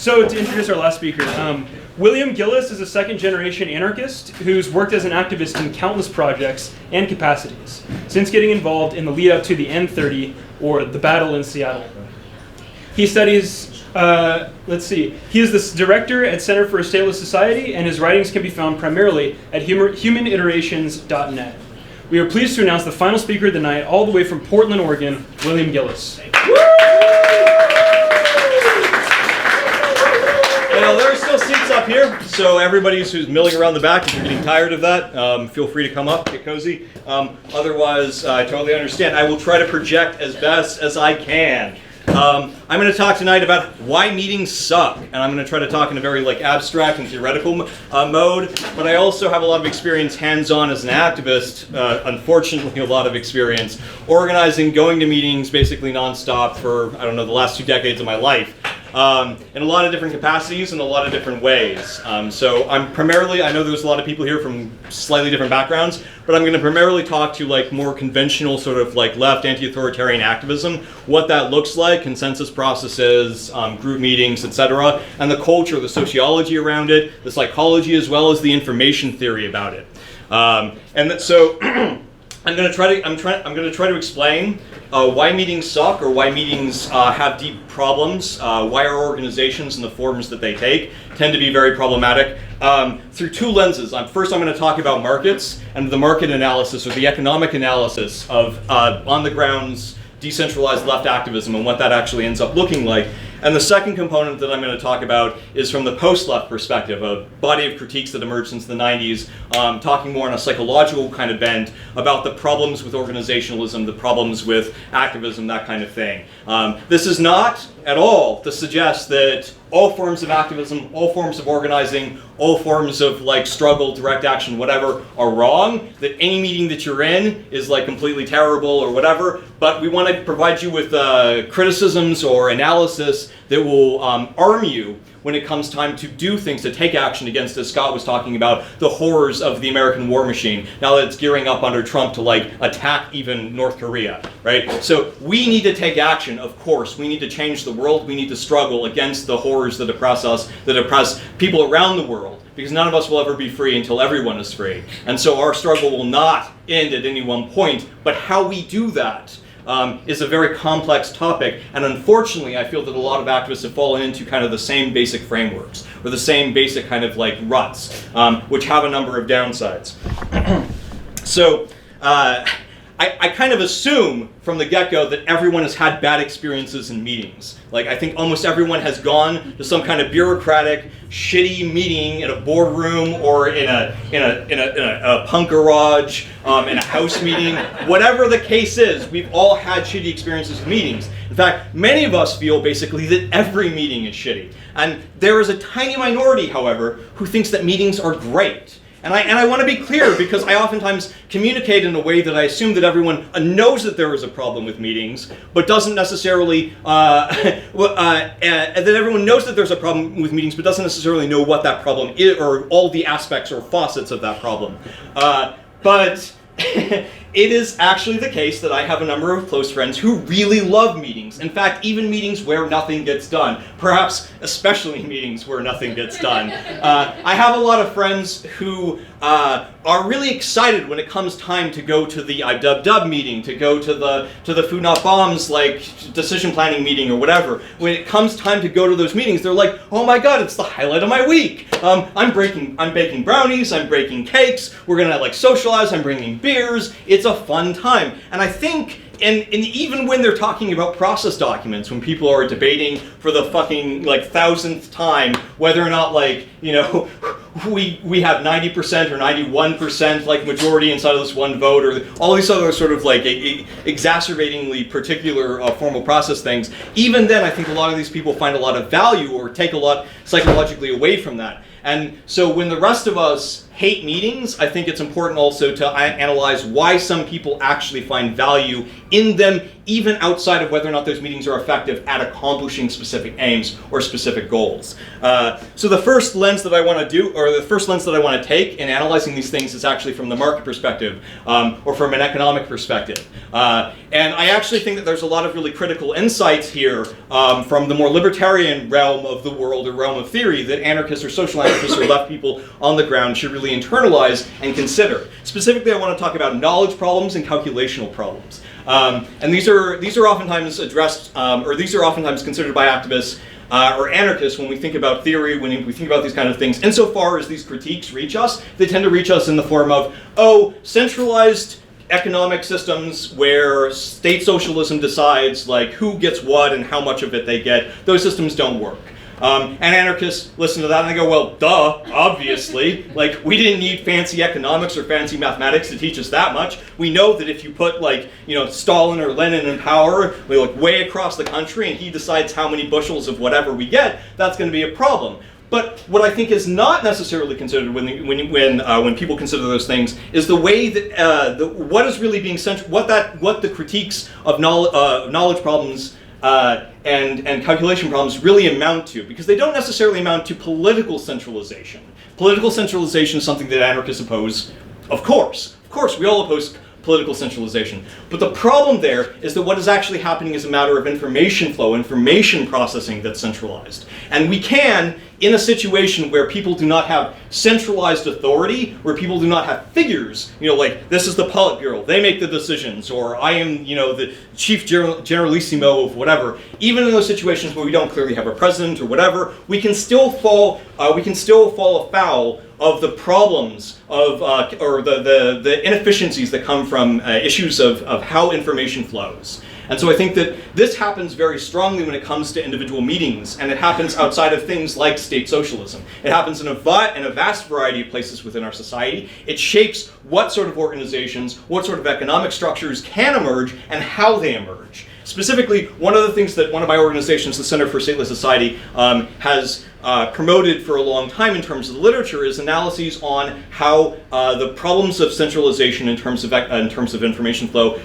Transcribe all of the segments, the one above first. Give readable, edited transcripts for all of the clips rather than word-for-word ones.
So to introduce our last speaker, William Gillis is a second-generation anarchist who's worked as an activist in countless projects and capacities, since getting involved in the lead-up to the N30 or the Battle in Seattle. He studies, he is the director at Center for a Stateless Society, and his writings can be found primarily at humaniterations.net. We are pleased to announce the final speaker of the night, all the way from Portland, Oregon, William Gillis. Well, there are still seats up here, so everybody who's milling around the back, if you're getting tired of that, feel free to come up, get cozy. Otherwise, I totally understand. I will try to project as best as I can. I'm going to talk tonight about why meetings suck, and I'm going to try to talk in a very abstract and theoretical mode, but I also have a lot of experience hands-on as an activist, unfortunately a lot of experience, organizing, going to meetings basically nonstop for, the last 2 decades of my life. In a lot of different capacities in a lot of different ways. So I'm primarily, I know there's a lot of people here from slightly different backgrounds, but I'm going to primarily talk to more conventional sort of left anti-authoritarian activism, what that looks like, consensus processes, group meetings, etc., and the culture, the sociology around it, the psychology, as well as the information theory about it. So I'm going to try to explain why meetings suck, or why meetings have deep problems, why our organizations and the forms that they take tend to be very problematic, through 2 lenses. First, I'm going to talk about markets and the market analysis, or the economic analysis of on-the-grounds decentralized left activism and what that actually ends up looking like. And the second component that I'm going to talk about is from the post-left perspective, a body of critiques that emerged since the 90s, talking more on a psychological kind of bent about the problems with organizationalism, the problems with activism, that kind of thing. This is not at all to suggest that all forms of activism, all forms of organizing, all forms of struggle, direct action, whatever, are wrong, that any meeting that you're in is completely terrible or whatever, but we want to provide you with criticisms or analysis that will arm you when it comes time to do things, to take action against, as Scott was talking about, the horrors of the American war machine, now that it's gearing up under Trump to attack even North Korea, right? So we need to take action, of course. We need to change the world. We need to struggle against the horrors that oppress us, that oppress people around the world, because none of us will ever be free until everyone is free. And so our struggle will not end at any one point, but how we do that is a very complex topic, and unfortunately I feel that a lot of activists have fallen into kind of the same basic frameworks, or the same basic kind of ruts, which have a number of downsides. So I kind of assume from the get-go that everyone has had bad experiences in meetings. I think almost everyone has gone to some kind of bureaucratic, shitty meeting in a boardroom, or in a punk garage, in a house meeting. Whatever the case is, we've all had shitty experiences with meetings. In fact, many of us feel basically that every meeting is shitty. And there is a tiny minority, however, who thinks that meetings are great. And I want to be clear, because I oftentimes communicate in a way that I assume that everyone knows that there is a problem with meetings, but doesn't necessarily, that everyone knows that there's a problem with meetings, but doesn't necessarily know what that problem is, or all the aspects or facets of that problem. But it is actually the case that I have a number of close friends who really love meetings. In fact, even meetings where nothing gets done. Perhaps especially meetings where nothing gets done. I have a lot of friends who are really excited when it comes time to go to the IWW meeting, to go to the Food Not Bombs decision planning meeting or whatever. When it comes time to go to those meetings, they're like, oh my god, it's the highlight of my week. I'm baking brownies, I'm baking cakes, we're gonna socialize, I'm bringing beers. It's a fun time. And I think, and even when they're talking about process documents, when people are debating for the fucking 1000th time whether or not we have 90% or 91% majority inside of this one vote, or all these other sort of exacerbatingly particular formal process things, even then I think a lot of these people find a lot of value, or take a lot psychologically away from that. And so when the rest of us hate meetings, I think it's important also to analyze why some people actually find value in them, even outside of whether or not those meetings are effective at accomplishing specific aims or specific goals. So the first lens that I want to do, or the first lens that I want to take in analyzing these things is actually from the market perspective, or from an economic perspective. And I actually think that there's a lot of really critical insights here from the more libertarian realm of the world, or realm of theory, that anarchists or social anarchists or left people on the ground should really internalize and consider. Specifically, I want to talk about knowledge problems and calculational problems. And these are oftentimes addressed, or these are oftentimes considered by activists or anarchists when we think about theory, when we think about these kind of things. Insofar as these critiques reach us, they tend to reach us in the form of, oh, centralized economic systems where state socialism decides like who gets what and how much of it they get. Those systems don't work. And anarchists listen to that and they go, well, duh, obviously. Like, we didn't need fancy economics or fancy mathematics to teach us that much. We know that if you put, like, you know, Stalin or Lenin in power, like, way across the country, and he decides how many bushels of whatever we get, that's going to be a problem. But what I think is not necessarily considered when people consider those things is the way that what is really being central, what the critiques of knowledge problems and calculation problems really amount to, because they don't necessarily amount to political centralization. Political centralization is something that anarchists oppose, of course. Of course, we all oppose political centralization. But the problem there is that what is actually happening is a matter of information flow, information processing that's centralized. And we can, in a situation where people do not have centralized authority, where people do not have figures, you know, like, this is the Politburo, they make the decisions, or I am, you know, the chief generalissimo of whatever, even in those situations where we don't clearly have a president or whatever, we can still fall afoul of the problems of, or the inefficiencies that come from issues of how information flows. And so I think that this happens very strongly when it comes to individual meetings, and it happens outside of things like state socialism. It happens in a vast variety of places within our society. It shapes what sort of organizations, what sort of economic structures can emerge, and how they emerge. Specifically, one of the things that one of my organizations, the Center for Stateless Society, has promoted for a long time in terms of the literature is analyses on how the problems of centralization in terms of information flow,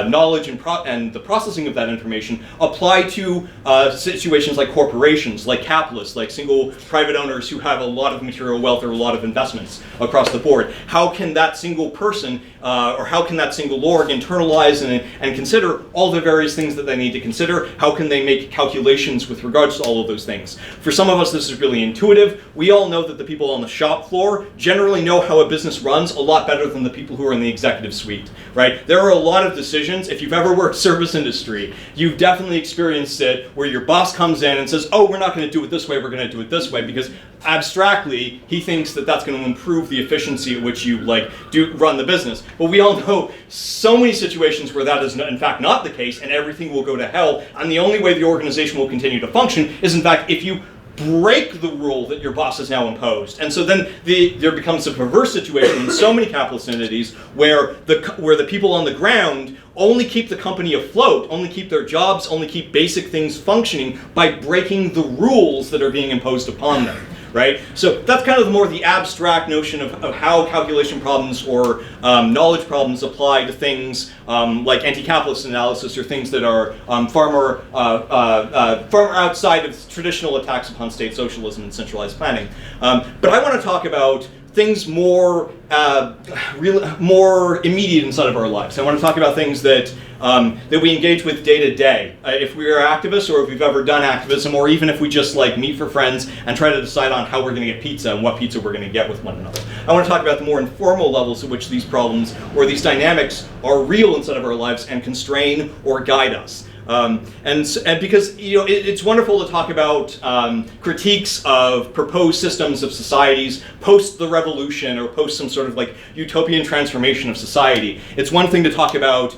knowledge, and the processing of that information apply to situations like corporations, like capitalists, like single private owners who have a lot of material wealth or a lot of investments across the board. How can that single person or how can that single org internalize and consider all the various things that they need to consider? How can they make calculations with regards to all of those things? For some of us, this is really intuitive. We all know that the people on the shop floor generally know how a business runs a lot better than the people who are in the executive suite, right? There are a lot of decisions. If you've ever worked service industry, you've definitely experienced it where your boss comes in and says, oh, we're not going to do it this way, we're going to do it this way, because abstractly, he thinks that that's going to improve the efficiency at which you run the business. But we all know so many situations where that is in fact not the case, and everything will go to hell, and the only way the organization will continue to function is in fact if you break the rule that your boss has now imposed. And so then there becomes a perverse situation in so many capitalist entities where the people on the ground only keep the company afloat, only keep their jobs, only keep basic things functioning by breaking the rules that are being imposed upon them. Right? So that's kind of more the abstract notion of how calculation problems or knowledge problems apply to things like anti-capitalist analysis or things that are far more outside of traditional attacks upon state socialism and centralized planning. But I want to talk about things more immediate inside of our lives. I want to talk about things that we engage with day to day. If we are activists, or if we've ever done activism, or even if we just meet for friends and try to decide on how we're going to get pizza and what pizza we're going to get with one another. I want to talk about the more informal levels at which these problems or these dynamics are real inside of our lives and constrain or guide us. And because it's wonderful to talk about critiques of proposed systems of societies post the revolution or post some sort of utopian transformation of society. It's one thing to talk about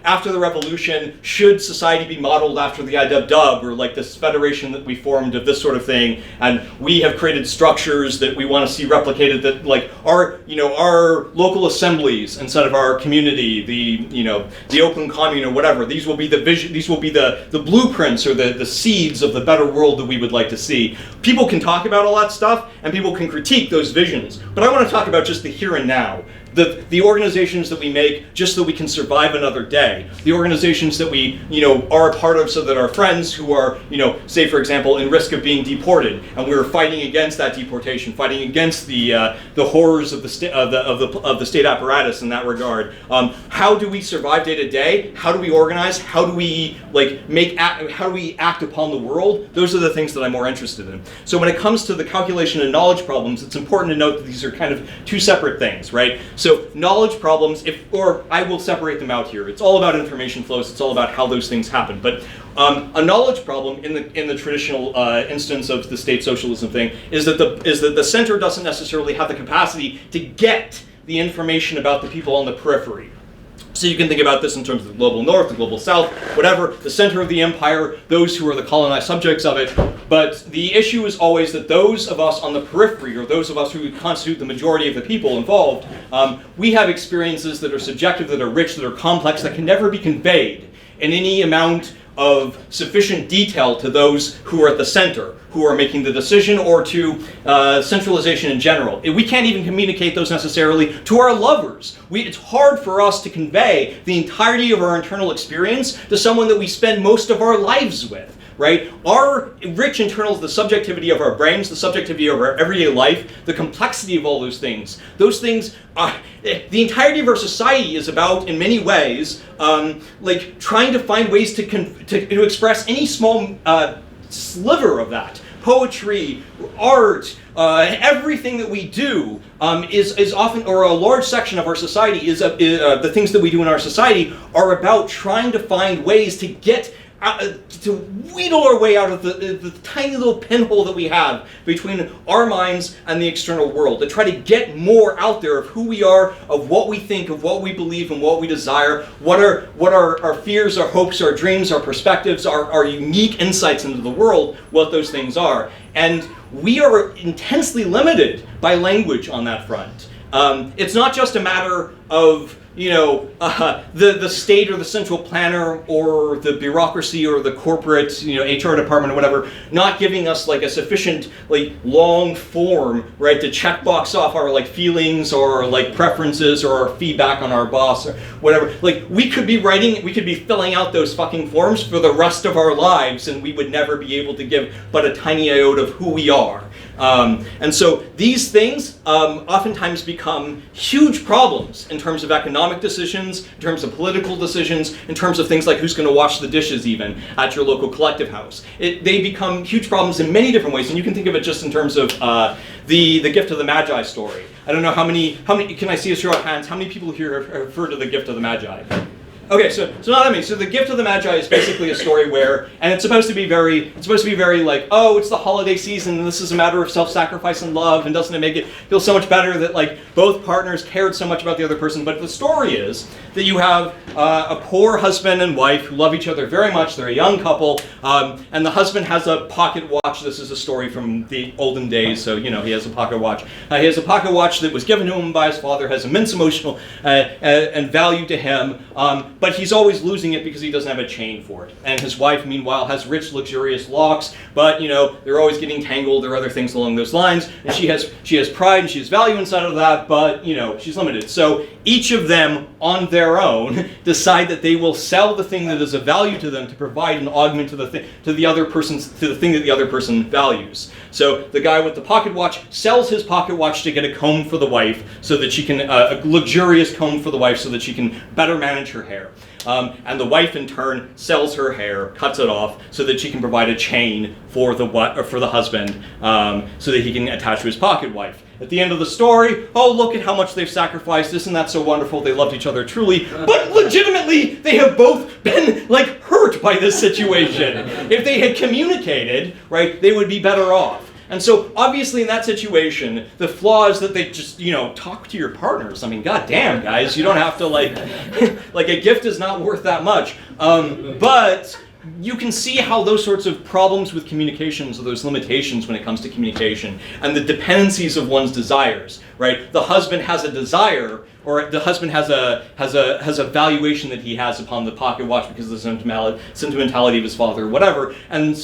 after the revolution, should society be modeled after the IWW or this federation that we formed of this sort of thing, and we have created structures that we want to see replicated that our local assemblies instead of our community, the open commune or whatever. These will be the vision vision, these will be the blueprints or the seeds of the better world that we would like to see. People can talk about all that stuff, and people can critique those visions, but I want to talk about just the here and now. The organizations that we make just so we can survive another day. The organizations that we, are a part of so that our friends who are, say for example, in risk of being deported, and we're fighting against that deportation, fighting against the horrors of the state apparatus in that regard. How do we survive day to day? How do we organize? How do we how do we act upon the world? Those are the things that I'm more interested in. So when it comes to the calculation and knowledge problems, it's important to note that these are kind of two separate things, right? So knowledge problems, or I will separate them out here. It's all about information flows. It's all about how those things happen. But a knowledge problem in the traditional instance of the state socialism thing is that the center doesn't necessarily have the capacity to get the information about the people on the periphery. So you can think about this in terms of the global north, the global south, whatever, the center of the empire, those who are the colonized subjects of it. But the issue is always that those of us on the periphery, or those of us who constitute the majority of the people involved, we have experiences that are subjective, that are rich, that are complex, that can never be conveyed in any amount of sufficient detail to those who are at the center, who are making the decision, or to centralization in general. We can't even communicate those necessarily to our lovers. It's hard for us to convey the entirety of our internal experience to someone that we spend most of our lives with. Right? Our rich internals, the subjectivity of our brains, the subjectivity of our everyday life, the complexity of all those things, the entirety of our society is about, in many ways, trying to find ways to express any small sliver of that. Poetry, art, everything that we do is often, or a large section of our society the things that we do in our society are about trying to find ways to get to wheedle our way out of the tiny little pinhole that we have between our minds and the external world, to try to get more out there of who we are, of what we think, of what we believe, and what we desire, what are our fears, our hopes, our dreams, our perspectives, our unique insights into the world, what those things are. And we are intensely limited by language on that front. It's not just a matter of the state or the central planner or the bureaucracy or the corporate, HR department or whatever, not giving us a sufficient long form, right, to check box off our feelings or preferences or our feedback on our boss or whatever. We could be filling out those fucking forms for the rest of our lives, and we would never be able to give but a tiny iota of who we are. And so these things oftentimes become huge problems in terms of economic decisions, in terms of political decisions, in terms of things like who's going to wash the dishes even at your local collective house. They become huge problems in many different ways, and you can think of it just in terms of the Gift of the Magi story. I don't know how many, can I see a show of hands, how many people here have heard of the Gift of the Magi? Okay, so not that many. So the Gift of the Magi is basically a story where, and it's supposed to be very oh, it's the holiday season, and this is a matter of self-sacrifice and love, and doesn't it make it feel so much better that both partners cared so much about the other person? But the story is that you have a poor husband and wife who love each other very much. They're a young couple, and the husband has a pocket watch. This is a story from the olden days, so he has a pocket watch. He has a pocket watch that was given to him by his father, has immense emotional and value to him. But he's always losing it because he doesn't have a chain for it. And his wife, meanwhile, has rich, luxurious locks, but they're always getting tangled. There are other things along those lines. And she has pride and she has value inside of that, but she's limited. So each of them, on their own, decide that they will sell the thing that is of value to them to provide an augment to the thing that the other person values. So the guy with the pocket watch sells his pocket watch to get a comb for the wife, so that she can a luxurious comb for the wife, so that she can better manage her hair. And the wife, in turn, sells her hair, cuts it off, so that she can provide a chain for the husband, so that he can attach to his pocket wife. At the end of the story, oh, look at how much they've sacrificed. Isn't that so wonderful? They loved each other truly. But legitimately, they have both been, hurt by this situation. If they had communicated, right, they would be better off. And so, obviously, in that situation, the flaw is that they just, talk to your partners. I mean, goddamn, guys, you don't have to, a gift is not worth that much. But you can see how those sorts of problems with communications, or those limitations when it comes to communication, and the dependencies of one's desires, right? The husband has a desire, or the husband has a valuation that he has upon the pocket watch because of the sentimentality of his father, or whatever, and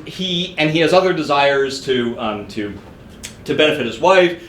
he has other desires to benefit his wife,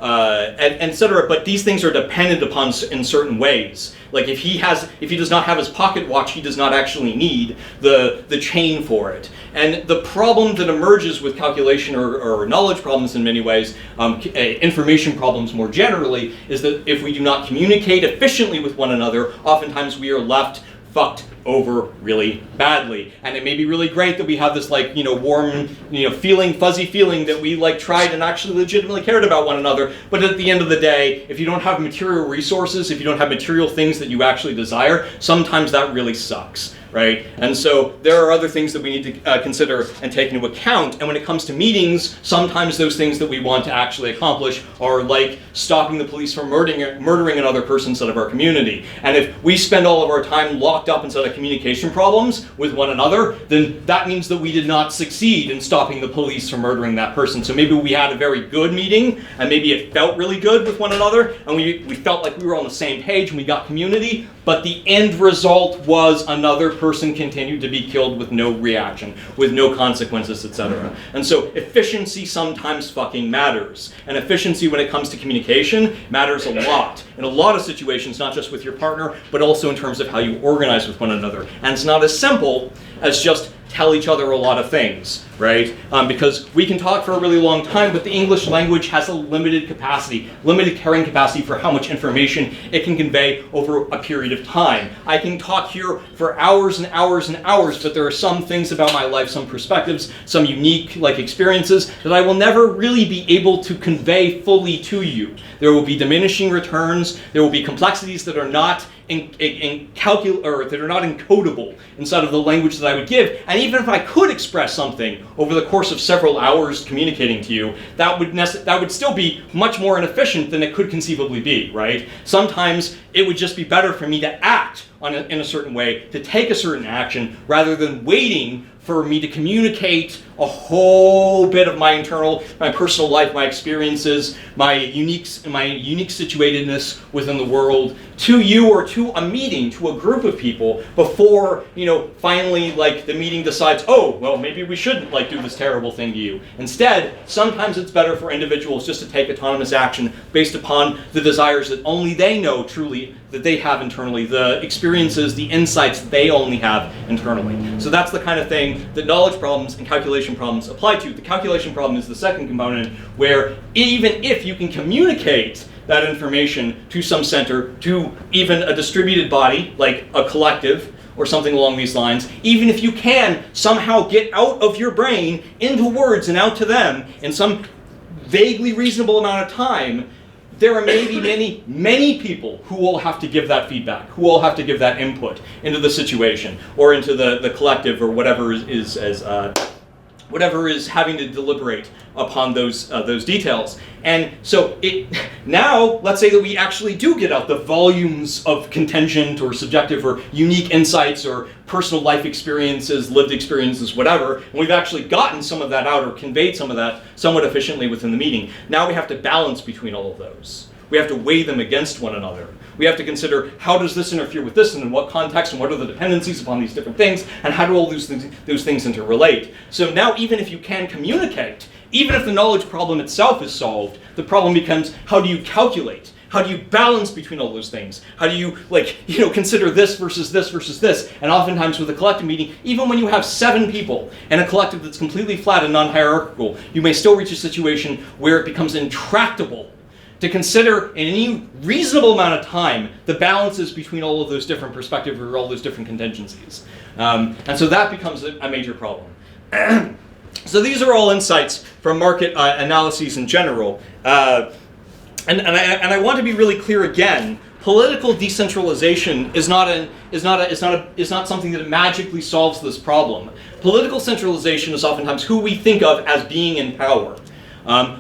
etc. But these things are dependent upon in certain ways. Like if he does not have his pocket watch, he does not actually need the chain for it. And the problem that emerges with calculation or knowledge problems in many ways, information problems more generally, is that if we do not communicate efficiently with one another, oftentimes we are left fucked over really badly. And it may be really great that we have this like, warm, fuzzy feeling that we like tried and actually legitimately cared about one another. But at the end of the day, if you don't have material resources, if you don't have material things that you actually desire, sometimes that really sucks. Right? And so there are other things that we need to consider and take into account. And when it comes to meetings, sometimes those things that we want to actually accomplish are like stopping the police from murdering another person inside of our community. And if we spend all of our time locked up inside of communication problems with one another, then that means that we did not succeed in stopping the police from murdering that person. So maybe we had a very good meeting, and maybe it felt really good with one another, and we felt like we were on the same page and we got community, but the end result was another person continued to be killed with no reaction, with no consequences, etc. And so efficiency sometimes fucking matters. And efficiency when it comes to communication matters a lot. In a lot of situations, not just with your partner, but also in terms of how you organize with one another. And it's not as simple as just tell each other a lot of things, right? Because we can talk for a really long time, but the English language has a limited capacity, limited carrying capacity for how much information it can convey over a period of time. I can talk here for hours and hours and hours, but there are some things about my life, some perspectives, some unique experiences that I will never really be able to convey fully to you. There will be diminishing returns, there will be complexities that are not that are not encodable inside of the language that I would give. And even if I could express something over the course of several hours communicating to you, that would still be much more inefficient than it could conceivably be, right? Sometimes it would just be better for me to act in a certain way, to take a certain action, rather than waiting for me to communicate a whole bit of my personal life, my experiences, my unique situatedness within the world to you or to a meeting, to a group of people before, finally the meeting decides, oh, well, maybe we shouldn't do this terrible thing to you. Instead, sometimes it's better for individuals just to take autonomous action based upon the desires that only they know truly that they have internally, the experiences, the insights they only have internally. So that's the kind of thing that knowledge problems and calculation problems apply to. The calculation problem is the second component, where even if you can communicate that information to some center, to even a distributed body, like a collective, or something along these lines, even if you can somehow get out of your brain into words and out to them in some vaguely reasonable amount of time, there are maybe many people who will have to give that feedback, who will have to give that input into the situation, or into the collective, or whatever is having to deliberate upon those details. And so now, let's say that we actually do get out the volumes of contingent or subjective or unique insights or personal life experiences, lived experiences, whatever, and we've actually gotten some of that out or conveyed some of that somewhat efficiently within the meeting. Now we have to balance between all of those. We have to weigh them against one another. We have to consider, how does this interfere with this, and in what context, and what are the dependencies upon these different things, and how do all those things interrelate? So now, even if you can communicate, even if the knowledge problem itself is solved, the problem becomes, how do you calculate? How do you balance between all those things? How do you, consider this versus this versus this? And oftentimes with a collective meeting, even when you have 7 people and a collective that's completely flat and non-hierarchical, you may still reach a situation where it becomes intractable to consider in any reasonable amount of time the balances between all of those different perspectives or all those different contingencies. And so that becomes a major problem. So these are all insights from market analyses in general. And I want to be really clear again. Political decentralization is not something that magically solves this problem. Political centralization is oftentimes who we think of as being in power.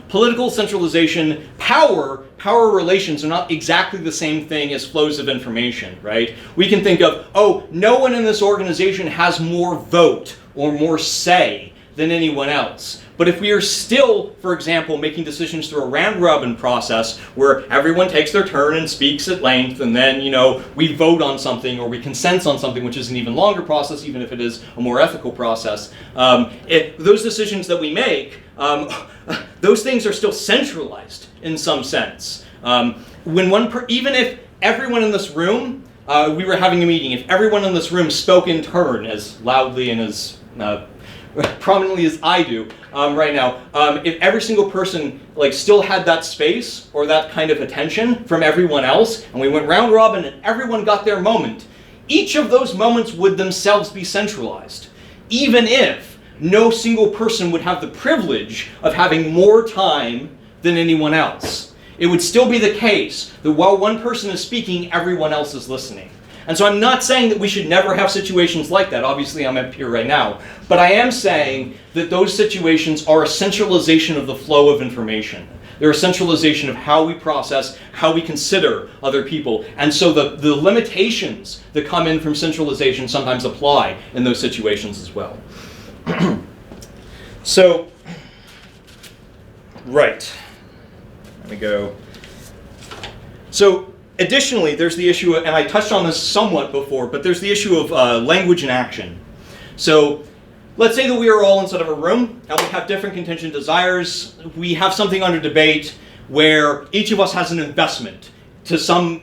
Political centralization, power relations are not exactly the same thing as flows of information, right? We can think of, oh, no one in this organization has more vote or more say than anyone else. But if we are still, for example, making decisions through a round-robin process where everyone takes their turn and speaks at length, and then, we vote on something or we consent on something, which is an even longer process, even if it is a more ethical process, those decisions that we make, those things are still centralized in some sense. Even if everyone in this room, we were having a meeting, if everyone in this room spoke in turn as loudly and as prominently as I do right now, if every single person still had that space or that kind of attention from everyone else, and we went round robin and everyone got their moment, each of those moments would themselves be centralized, even if no single person would have the privilege of having more time than anyone else. It would still be the case that while one person is speaking, everyone else is listening. And so I'm not saying that we should never have situations like that. Obviously, I'm up here right now. But I am saying that those situations are a centralization of the flow of information. They're a centralization of how we process, how we consider other people. And so the limitations that come in from centralization sometimes apply in those situations as well. So, right. Let me go. So, additionally, there's the issue, and I touched on this somewhat before, but there's the issue of language and action. So, let's say that we are all inside of a room, and we have different contingent desires. We have something under debate where each of us has an investment to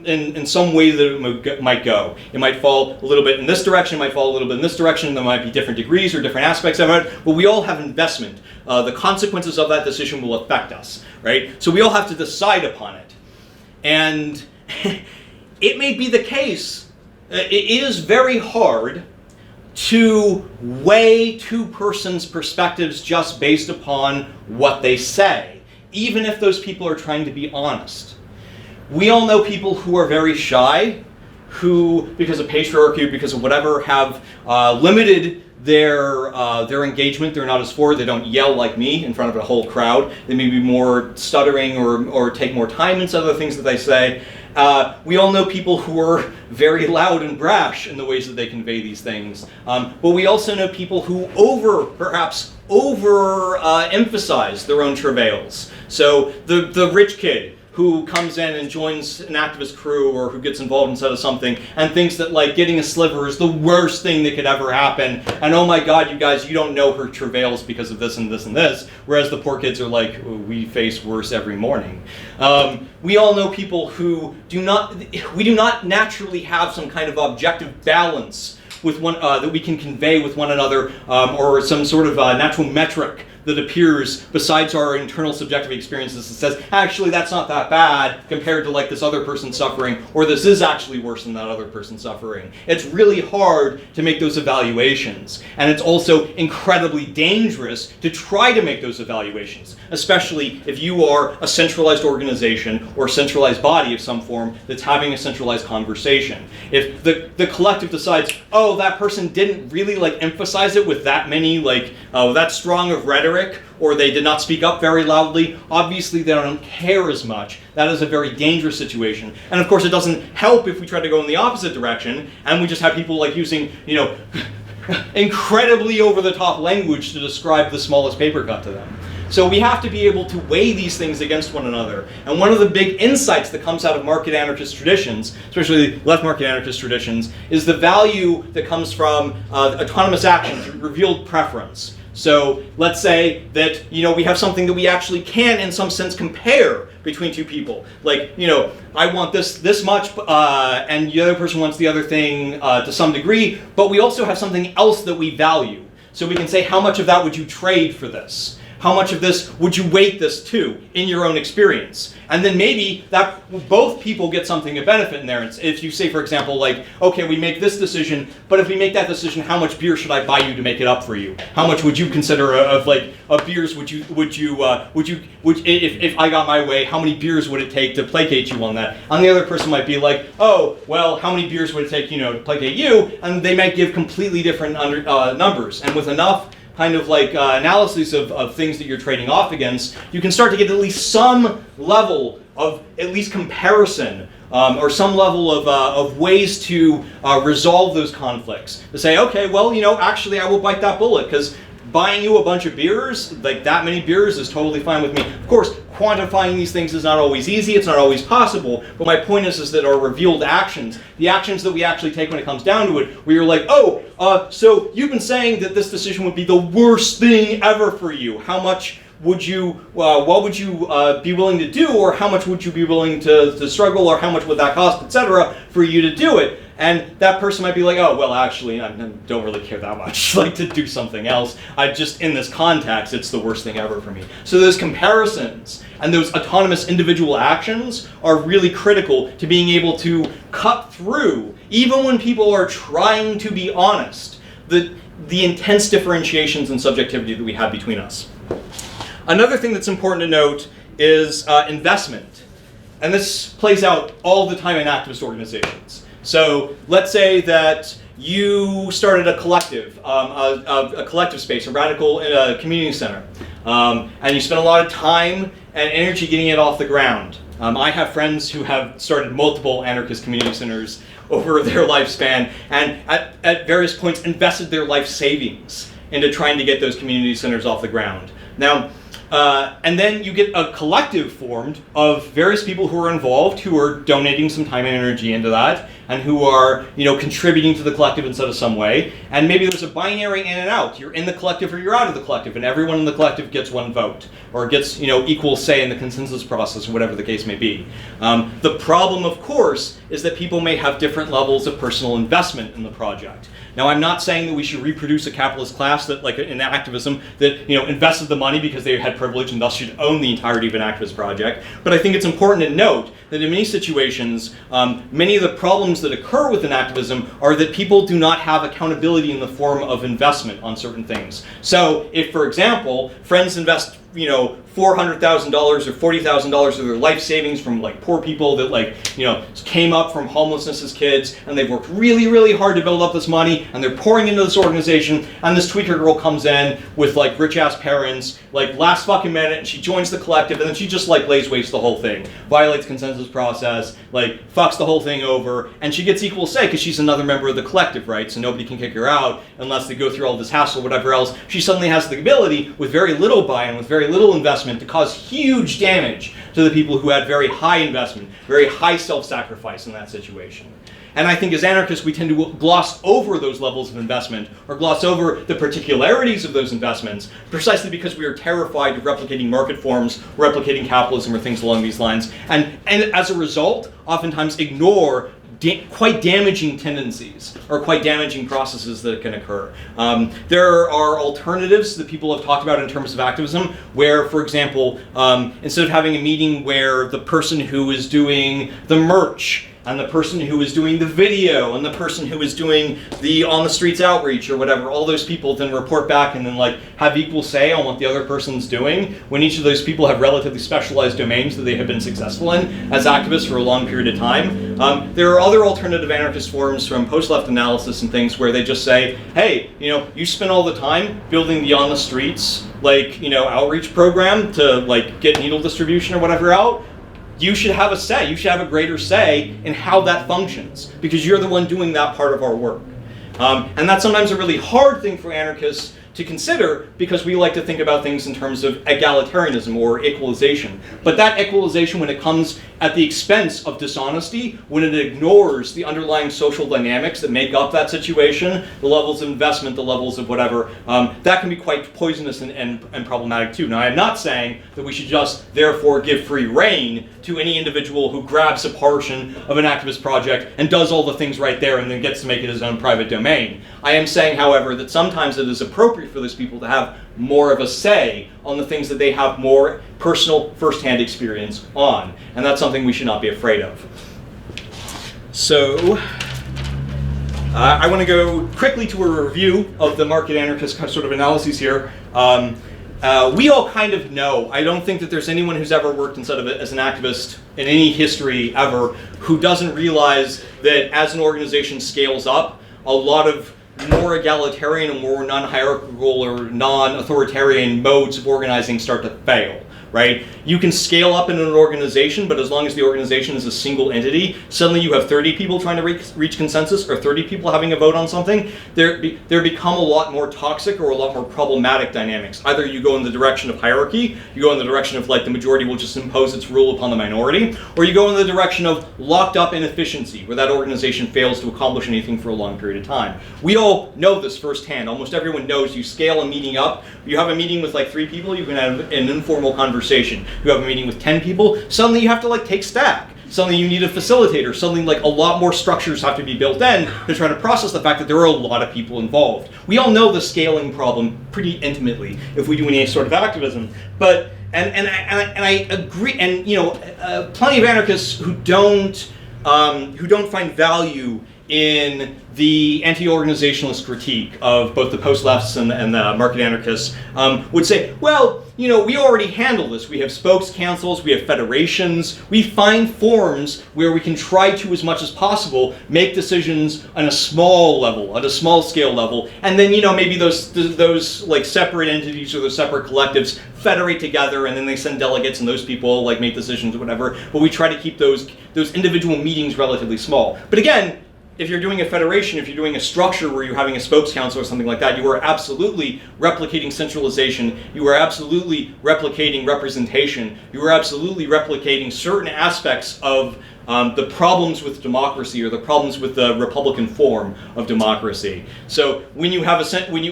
in some way that it might go. It might fall a little bit in this direction, it might fall a little bit in this direction, there might be different degrees or different aspects of it, but we all have investment. The consequences of that decision will affect us, right? So we all have to decide upon it. And it may be the case, it is very hard to weigh two persons' perspectives just based upon what they say, even if those people are trying to be honest. We all know people who are very shy, who, because of patriarchy, because of whatever, have limited their engagement. They're not as forward. They don't yell like me in front of a whole crowd. They may be more stuttering or take more time in some of the things that they say. We all know people who are very loud and brash in the ways that they convey these things. But we also know people who perhaps emphasize their own travails. So the rich kid who comes in and joins an activist crew or who gets involved inside of something and thinks that getting a sliver is the worst thing that could ever happen, and oh my god, you guys, you don't know her travails because of this and this and this, whereas the poor kids are like, we face worse every morning. We all know people who do not naturally have some kind of objective balance with one that we can convey with one another, or some sort of natural metric that appears besides our internal subjective experiences that says, actually, that's not that bad compared to this other person suffering, or this is actually worse than that other person suffering. It's really hard to make those evaluations, and it's also incredibly dangerous to try to make those evaluations, especially if you are a centralized organization or centralized body of some form that's having a centralized conversation. If the collective decides, oh, that person didn't really emphasize it with that many, that strong of rhetoric, or they did not speak up very loudly, obviously they don't care as much. That is a very dangerous situation. And of course it doesn't help if we try to go in the opposite direction and we just have people using, incredibly over-the-top language to describe the smallest paper cut to them. So we have to be able to weigh these things against one another. And one of the big insights that comes out of market anarchist traditions, especially left market anarchist traditions, is the value that comes from autonomous action through revealed preference. So let's say that we have something that we actually can, in some sense, compare between two people. I want this much, and the other person wants the other thing to some degree, but we also have something else that we value. So we can say, how much of that would you trade for this? How much of this would you weight this to in your own experience? And then maybe that both people get something of benefit in there. If you say, for example, okay, we make this decision, but if we make that decision, how much beer should I buy you to make it up for you? How much would you consider of beers if I got my way, how many beers would it take to placate you on that? And the other person might be like, oh, well, how many beers would it take, to placate you? And they might give completely different numbers. And with enough kind of analysis of things that you're trading off against, you can start to get at least some level of at least comparison, or some level of ways to resolve those conflicts. To say, okay, well, actually I will bite that bullet, because buying you a bunch of beers, like that many beers, is totally fine with me. Of course, quantifying these things is not always easy, it's not always possible, but my point is that our revealed actions, the actions that we actually take when it comes down to it, where you're like, oh, so you've been saying that this decision would be the worst thing ever for you. How much would you, what would you be willing to do, or how much would you be willing to struggle, or how much would that cost, etc., for you to do it? And that person might be like, oh, well, actually, I don't really care that much, like, to do something else. I just, in this context, it's the worst thing ever for me. So those comparisons and those autonomous individual actions are really critical to being able to cut through, even when people are trying to be honest, the intense differentiations and subjectivity that we have between us. Another thing that's important to note is investment. And this plays out all the time in activist organizations. So let's say that you started a collective, a collective space, a radical community center, and you spent a lot of time and energy getting it off the ground. I have friends who have started multiple anarchist community centers over their lifespan, and at various points invested their life savings into trying to get those community centers off the ground. Now, and then you get a collective formed of various people who are involved, who are donating some time and energy into that, and who are, contributing to the collective in some way. And maybe there's a binary in and out. You're in the collective or you're out of the collective, and everyone in the collective gets one vote, or gets, equal say in the consensus process, or whatever the case may be. The problem, of course, is that people may have different levels of personal investment in the project. Now, I'm not saying that we should reproduce a capitalist class that, like in activism, that invested the money because they had privilege and thus should own the entirety of an activist project. But I think it's important to note that in many situations, many of the problems that occur within activism are that people do not have accountability in the form of investment on certain things. So, if, for example, friends invest $400,000 or $40,000 of their life savings from poor people that came up from homelessness as kids, and they've worked really, really hard to build up this money, and they're pouring into this organization, and this tweaker girl comes in with rich ass parents, last fucking minute, and she joins the collective, and then she just lays waste the whole thing, violates consensus process, fucks the whole thing over, and she gets equal say because she's another member of the collective, right? So nobody can kick her out unless they go through all this hassle or whatever else. She suddenly has the ability, with very little buy-in, with very little investment, to cause huge damage to the people who had very high investment, very high self-sacrifice in that situation. And I think as anarchists, we tend to gloss over those levels of investment, or gloss over the particularities of those investments, precisely because we are terrified of replicating market forms, replicating capitalism, or things along these lines, and as a result, oftentimes ignore quite damaging tendencies, or quite damaging processes that can occur. There are alternatives that people have talked about in terms of activism, where, for example, instead of having a meeting where the person who is doing the merch, and the person who is doing the video, and the person who is doing the on the streets outreach or whatever, all those people then report back and then have equal say on what the other person's doing, when each of those people have relatively specialized domains that they have been successful in as activists for a long period of time. There are other alternative anarchist forms from post-left analysis and things where they just say, hey, you spend all the time building the on the streets outreach program to get needle distribution or whatever out. You should have a say. You should have a greater say in how that functions, because you're the one doing that part of our work. And that's sometimes a really hard thing for anarchists to consider, because we like to think about things in terms of egalitarianism or equalization. But that equalization, when it comes at the expense of dishonesty, when it ignores the underlying social dynamics that make up that situation, the levels of investment, the levels of whatever, that can be quite poisonous and problematic too. Now, I'm not saying that we should just therefore give free rein to any individual who grabs a portion of an activist project and does all the things right there and then gets to make it his own private domain. I am saying, however, that sometimes it is appropriate for those people to have more of a say on the things that they have more personal, first-hand experience on. And that's something we should not be afraid of. So, I want to go quickly to a review of the market anarchist sort of analyses here. We all kind of know, I don't think that there's anyone who's ever worked as an activist in any history ever who doesn't realize that as an organization scales up, a lot of more egalitarian and more non-hierarchical or non-authoritarian modes of organizing start to fail, right? You can scale up in an organization, but as long as the organization is a single entity, suddenly you have 30 people trying to reach consensus, or 30 people having a vote on something. There become a lot more toxic or a lot more problematic dynamics. Either you go in the direction of hierarchy, you go in the direction of like the majority will just impose its rule upon the minority, or you go in the direction of locked up inefficiency, where that organization fails to accomplish anything for a long period of time. We all know this firsthand. Almost everyone knows you scale a meeting up. You have a meeting with like 3 people, you can have an informal conversation. You have a meeting with 10 people, suddenly you have to like take stack. Suddenly you need a facilitator. Suddenly like a lot more structures have to be built in to try to process the fact that there are a lot of people involved. We all know the scaling problem pretty intimately if we do any sort of activism. But and I agree. And you know, plenty of anarchists who don't find value in the anti-organizationalist critique of both the post-lefts and the market anarchists would say, well, you know, we already handle this. We have spokes councils, we have federations, we find forms where we can try to, as much as possible, make decisions on a small level, at a small scale level, and then, you know, maybe those like separate entities or those separate collectives federate together, and then they send delegates, and those people like make decisions or whatever. But we try to keep those individual meetings relatively small. But again, if you're doing a federation, if you're doing a structure where you're having a spokes council or something like that, you are absolutely replicating centralization, you are absolutely replicating representation, you are absolutely replicating certain aspects of the problems with democracy or the problems with the Republican form of democracy. So when you have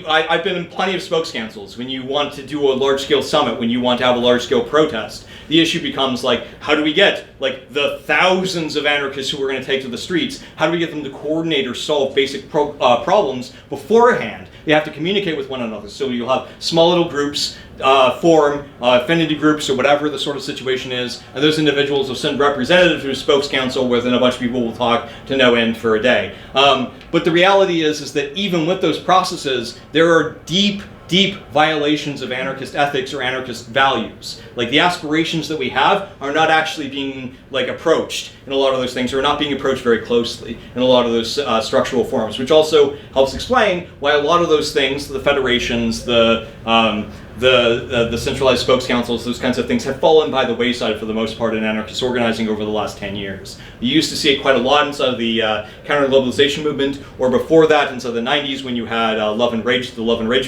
I've been in plenty of spokes councils. When you want to do a large-scale summit, when you want to have a large-scale protest, the issue becomes like, how do we get like the thousands of anarchists who we're going to take to the streets? How do we get them to coordinate or solve basic problems beforehand? They have to communicate with one another. So you'll have small little groups form, affinity groups, or whatever the sort of situation is, and those individuals will send representatives to a spokes council where then a bunch of people will talk to no end for a day. But the reality is that even with those processes, there are deep violations of anarchist ethics or anarchist values. Like the aspirations that we have are not actually being like approached in a lot of those things, or are not being approached very closely in a lot of those structural forms, which also helps explain why a lot of those things, the federations, the centralized spokes councils, those kinds of things have fallen by the wayside for the most part in anarchist organizing over the last 10 years. You used to see it quite a lot inside of the counter-globalization movement, or before that inside the 90s when you had the Love and Rage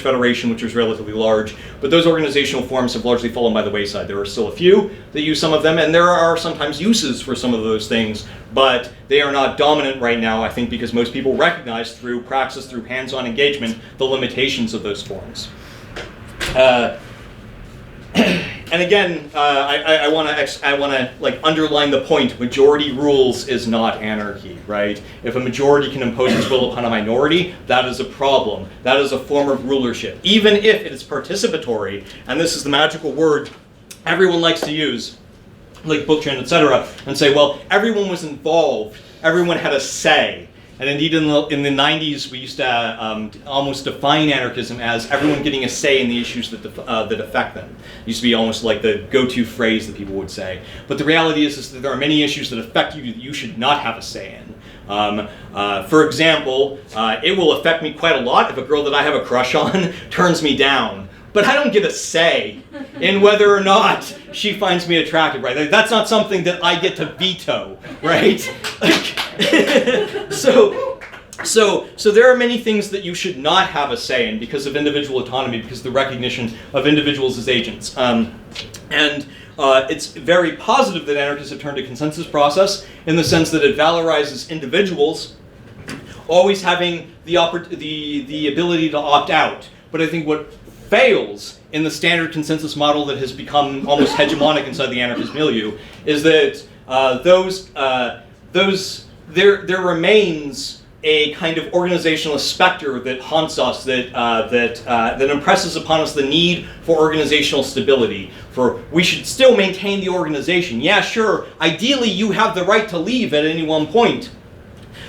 Federation, which was relatively large. But those organizational forms have largely fallen by the wayside. There are still a few that use some of them, and there are sometimes uses for some of those things, but they are not dominant right now, I think, because most people recognize through praxis, through hands-on engagement, the limitations of those forms. And again, I want to like underline the point: majority rules is not anarchy, right? If a majority can impose its will upon a minority, that is a problem. That is a form of rulership, even if it is participatory. And this is the magical word everyone likes to use, like Bookchin, etc., and say, well, everyone was involved, everyone had a say. And indeed, in the 90s, we used to almost define anarchism as everyone getting a say in the issues that affect them. It used to be almost like the go-to phrase that people would say. But the reality is that there are many issues that affect you that you should not have a say in. For example, it will affect me quite a lot if a girl that I have a crush on turns me down. But I don't get a say in whether or not she finds me attractive, right? Like, that's not something that I get to veto, right? So there are many things that you should not have a say in because of individual autonomy, because of the recognition of individuals as agents. It's very positive that anarchists have turned to consensus process in the sense that it valorizes individuals always having the ability to opt out. But I think what fails in the standard consensus model that has become almost hegemonic inside the anarchist milieu is that there remains a kind of organizational specter that haunts us, that impresses upon us the need for organizational stability. For we should still maintain the organization. Yeah, sure. Ideally, you have the right to leave at any one point.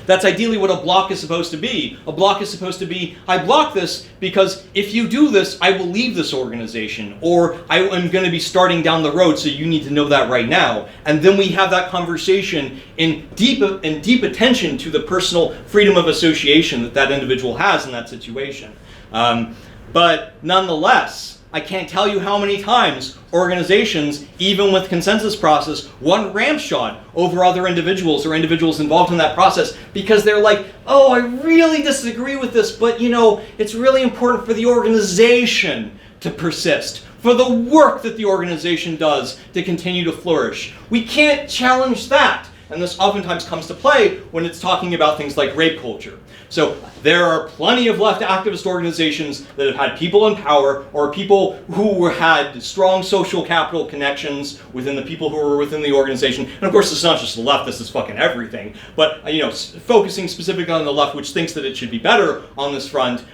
That's ideally what a block is supposed to be. A block is supposed to be, I block this because if you do this, I will leave this organization, or I am going to be starting down the road, so you need to know that right now. And then we have that conversation in deep attention to the personal freedom of association that individual has in that situation. But nonetheless, I can't tell you how many times organizations, even with consensus process, run ramshot over other individuals or individuals involved in that process because they're like, oh, I really disagree with this, but you know, it's really important for the organization to persist, for the work that the organization does to continue to flourish. We can't challenge that. And this oftentimes comes to play when it's talking about things like rape culture. So there are plenty of left activist organizations that have had people in power or people who had strong social capital connections within the people who were within the organization. And of course, it's not just the left, this is fucking everything. But you know, focusing specifically on the left, which thinks that it should be better on this front,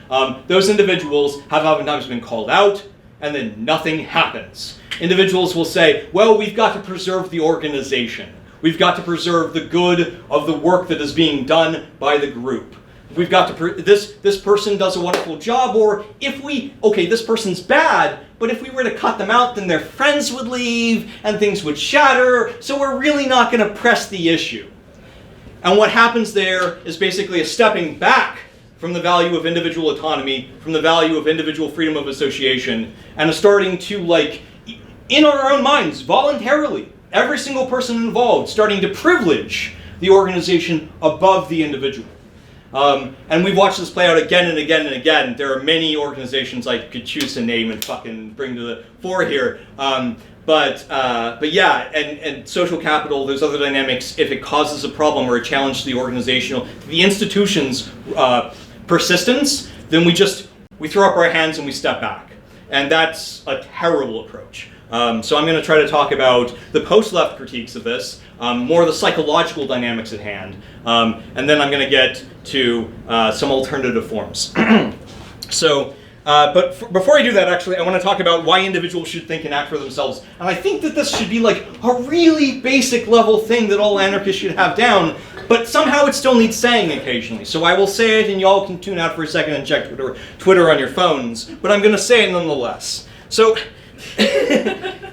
those individuals have oftentimes been called out, and then nothing happens. Individuals will say, well, we've got to preserve the organization. We've got to preserve the good of the work that is being done by the group. We've got to, this person does a wonderful job, or if we, okay, this person's bad, but if we were to cut them out, then their friends would leave, and things would shatter, so we're really not going to press the issue. And what happens there is basically a stepping back from the value of individual autonomy, from the value of individual freedom of association, and a starting to, like, in our own minds, voluntarily, every single person involved starting to privilege the organization above the individual. And we've watched this play out again and again and again. There are many organizations I could choose to name and fucking bring to the fore here. But yeah, and social capital, there's other dynamics. If it causes a problem or a challenge to the organizational, the institution's persistence, then we throw up our hands and we step back. And that's a terrible approach. So I'm going to try to talk about the post-left critiques of this, more the psychological dynamics at hand, and then I'm going to get to some alternative forms. So, before I do that, actually, I want to talk about why individuals should think and act for themselves. And I think that this should be like a really basic level thing that all anarchists should have down, but somehow it still needs saying occasionally. So I will say it, and y'all can tune out for a second and check Twitter on your phones, but I'm going to say it nonetheless. So,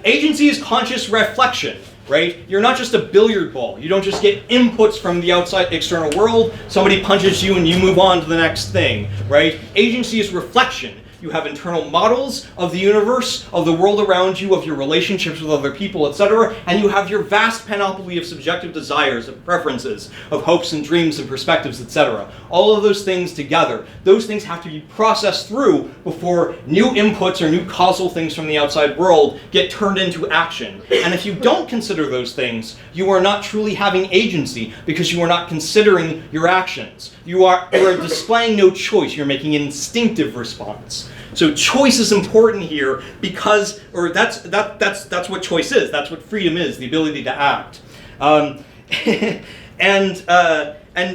agency is conscious reflection, right? You're not just a billiard ball. You don't just get inputs from the outside external world, somebody punches you and you move on to the next thing, right? Agency is reflection. You have internal models of the universe, of the world around you, of your relationships with other people, etc. And you have your vast panoply of subjective desires, of preferences, of hopes and dreams and perspectives, etc. All of those things together, those things have to be processed through before new inputs or new causal things from the outside world get turned into action. And if you don't consider those things, you are not truly having agency because you are not considering your actions. You are displaying no choice. You're making an instinctive response. So choice is important here because, or that's what choice is. That's what freedom is, the ability to act. And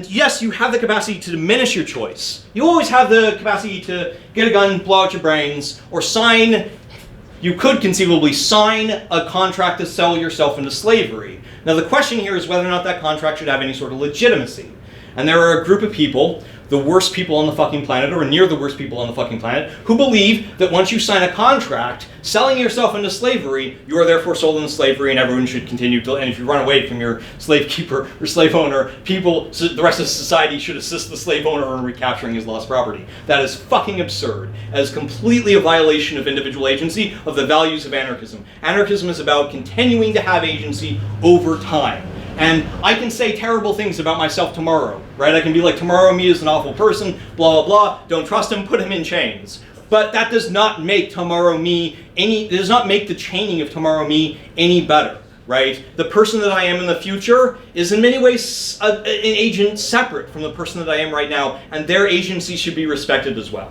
yes, you have the capacity to diminish your choice. You always have the capacity to get a gun, blow out your brains, or sign. You could conceivably sign a contract to sell yourself into slavery. Now the question here is whether or not that contract should have any sort of legitimacy. And there are a group of people, the worst people on the fucking planet, or near the worst people on the fucking planet, who believe that once you sign a contract, selling yourself into slavery, you are therefore sold into slavery and everyone should continue to, and if you run away from your slave keeper or slave owner, the rest of society should assist the slave owner in recapturing his lost property. That is fucking absurd. That is completely a violation of individual agency, of the values of anarchism. Anarchism is about continuing to have agency over time. And I can say terrible things about myself tomorrow, right? I can be like, tomorrow me is an awful person, blah, blah, blah, don't trust him, put him in chains. But that does not make tomorrow me it does not make the chaining of tomorrow me any better, right? The person that I am in the future is in many ways an agent separate from the person that I am right now, and their agency should be respected as well.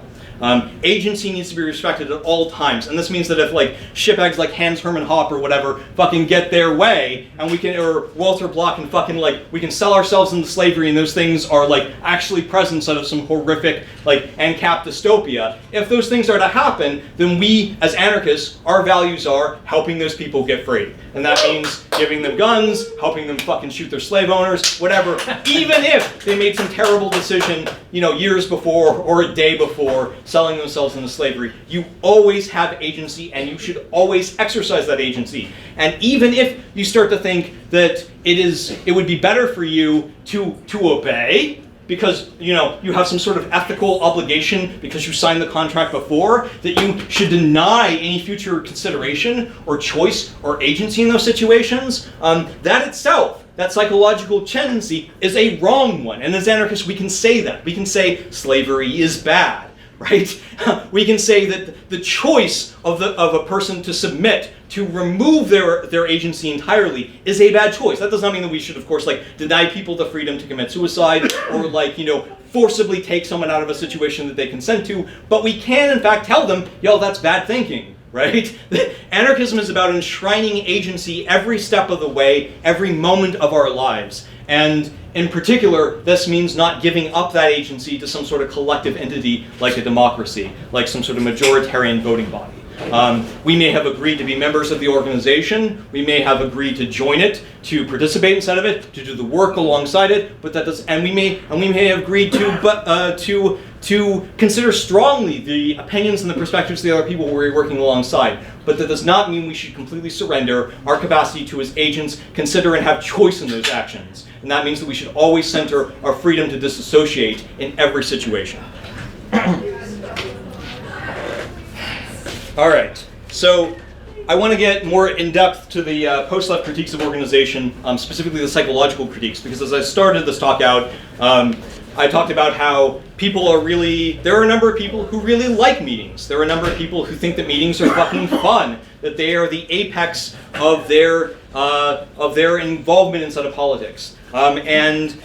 Agency needs to be respected at all times, and this means that if like shitbags like Hans Hermann Hoppe or whatever fucking get their way, and we can, or Walter Block and fucking like, we can sell ourselves into slavery and those things are like actually present instead of some horrific like ANCAP dystopia. If those things are to happen, then we as anarchists, our values are helping those people get free. And that means giving them guns, helping them fucking shoot their slave owners, whatever, even if they made some terrible decision, you know, years before or a day before selling themselves into slavery. You always have agency and you should always exercise that agency. And even if you start to think that it would be better for you to obey, because you have some sort of ethical obligation because you signed the contract before, that you should deny any future consideration or choice or agency in those situations, that itself, that psychological tendency, is a wrong one. And as anarchists, we can say that. We can say slavery is bad, right? We can say that the choice of a person to submit, to remove their agency entirely, is a bad choice. That does not mean that we should, of course, deny people the freedom to commit suicide or forcibly take someone out of a situation that they consent to. But we can, in fact, tell them, that's bad thinking. Right? Anarchism is about enshrining agency every step of the way, every moment of our lives. And in particular, this means not giving up that agency to some sort of collective entity like a democracy, like some sort of majoritarian voting body. We may have agreed to be members of the organization, we may have agreed to join it, to participate inside of it, to do the work alongside it, but that does, and we may have agreed to consider strongly the opinions and the perspectives of the other people we're working alongside. But that does not mean we should completely surrender our capacity to as agents, consider and have choice in those actions. And that means that we should always center our freedom to disassociate in every situation. All right, so I want to get more in-depth to the post-left critiques of organization, specifically the psychological critiques, because as I started this talk out, I talked about how there are a number of people who really like meetings. There are a number of people who think that meetings are fucking fun, that they are the apex of their involvement inside of politics. And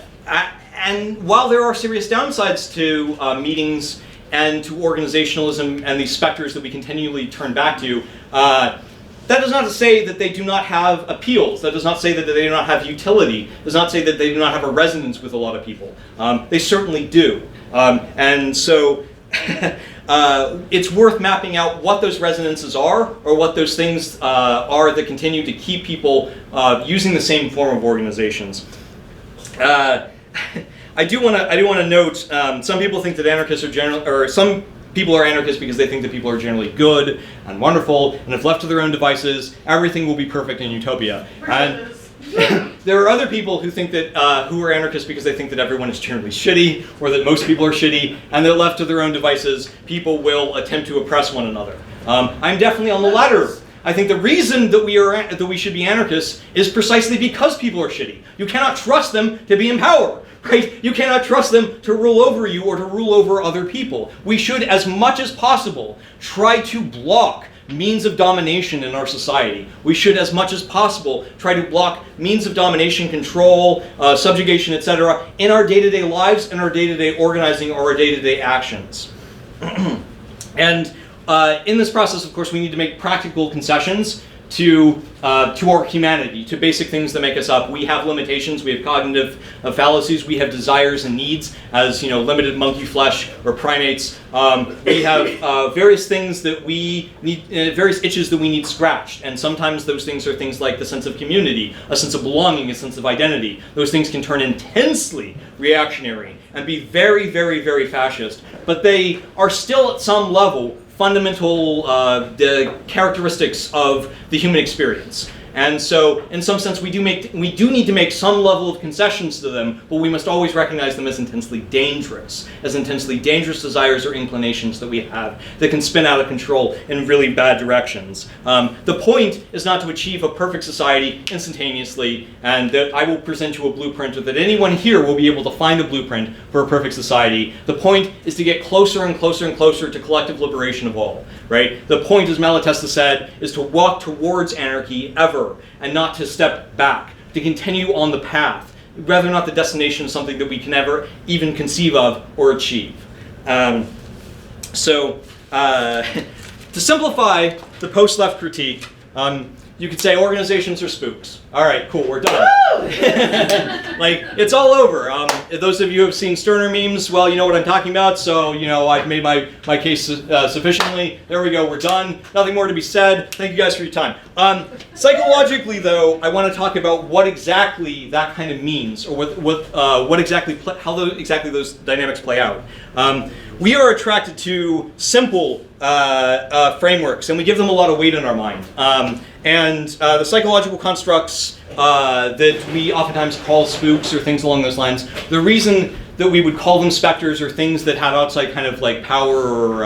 while there are serious downsides to meetings and to organizationalism and these specters that we continually turn back to, that does not say that they do not have appeals. That does not say that they do not have utility. It does not say that they do not have a resonance with a lot of people. They certainly do. And so it's worth mapping out what those resonances are, or what those things are that continue to keep people using the same form of organizations. I do want to note, some people think that anarchists are some people are anarchists because they think that people are generally good and wonderful, and if left to their own devices, everything will be perfect in utopia. And there are other people who think that who are anarchists because they think that everyone is generally shitty, or that most people are shitty, and that left to their own devices, people will attempt to oppress one another. I'm definitely on the latter. I think the reason that we should be anarchists is precisely because people are shitty. You cannot trust them to be in power. Right? You cannot trust them to rule over you or to rule over other people. We should, as much as possible, try to block means of domination in our society. We should, as much as possible, try to block means of domination, control, subjugation, etc. in our day-to-day lives, in our day-to-day organizing, or our day-to-day actions. And in this process, of course, we need to make practical concessions to our humanity, to basic things that make us up. We have limitations, we have cognitive fallacies, we have desires and needs as limited monkey flesh or primates. We have various things that we need, various itches that we need scratched, and sometimes those things are things like the sense of community, a sense of belonging, a sense of identity. Those things can turn intensely reactionary and be very, very, very fascist, but they are still at some level fundamental the characteristics of the human experience. And so, in some sense, we do need to make some level of concessions to them, but we must always recognize them as intensely dangerous desires or inclinations that we have that can spin out of control in really bad directions. The point is not to achieve a perfect society instantaneously, and that I will present you a blueprint, or that anyone here will be able to find a blueprint for a perfect society. The point is to get closer and closer and closer to collective liberation of all. Right? The point, as Malatesta said, is to walk towards anarchy ever, and not to step back, to continue on the path, rather not the destination of something that we can never even conceive of or achieve. To simplify the post-left critique, you could say organizations are spooks. All right, cool, we're done. It's all over. Those of you who have seen Stirner memes, well, you know what I'm talking about, so, I've made my case sufficiently. There we go, we're done. Nothing more to be said. Thank you guys for your time. Psychologically, though, I want to talk about what exactly that kind of means, or how exactly those dynamics play out. We are attracted to simple frameworks, and we give them a lot of weight in our mind. And the psychological constructs that we oftentimes call spooks or things along those lines, the reason that we would call them specters or things that have outside kind of like power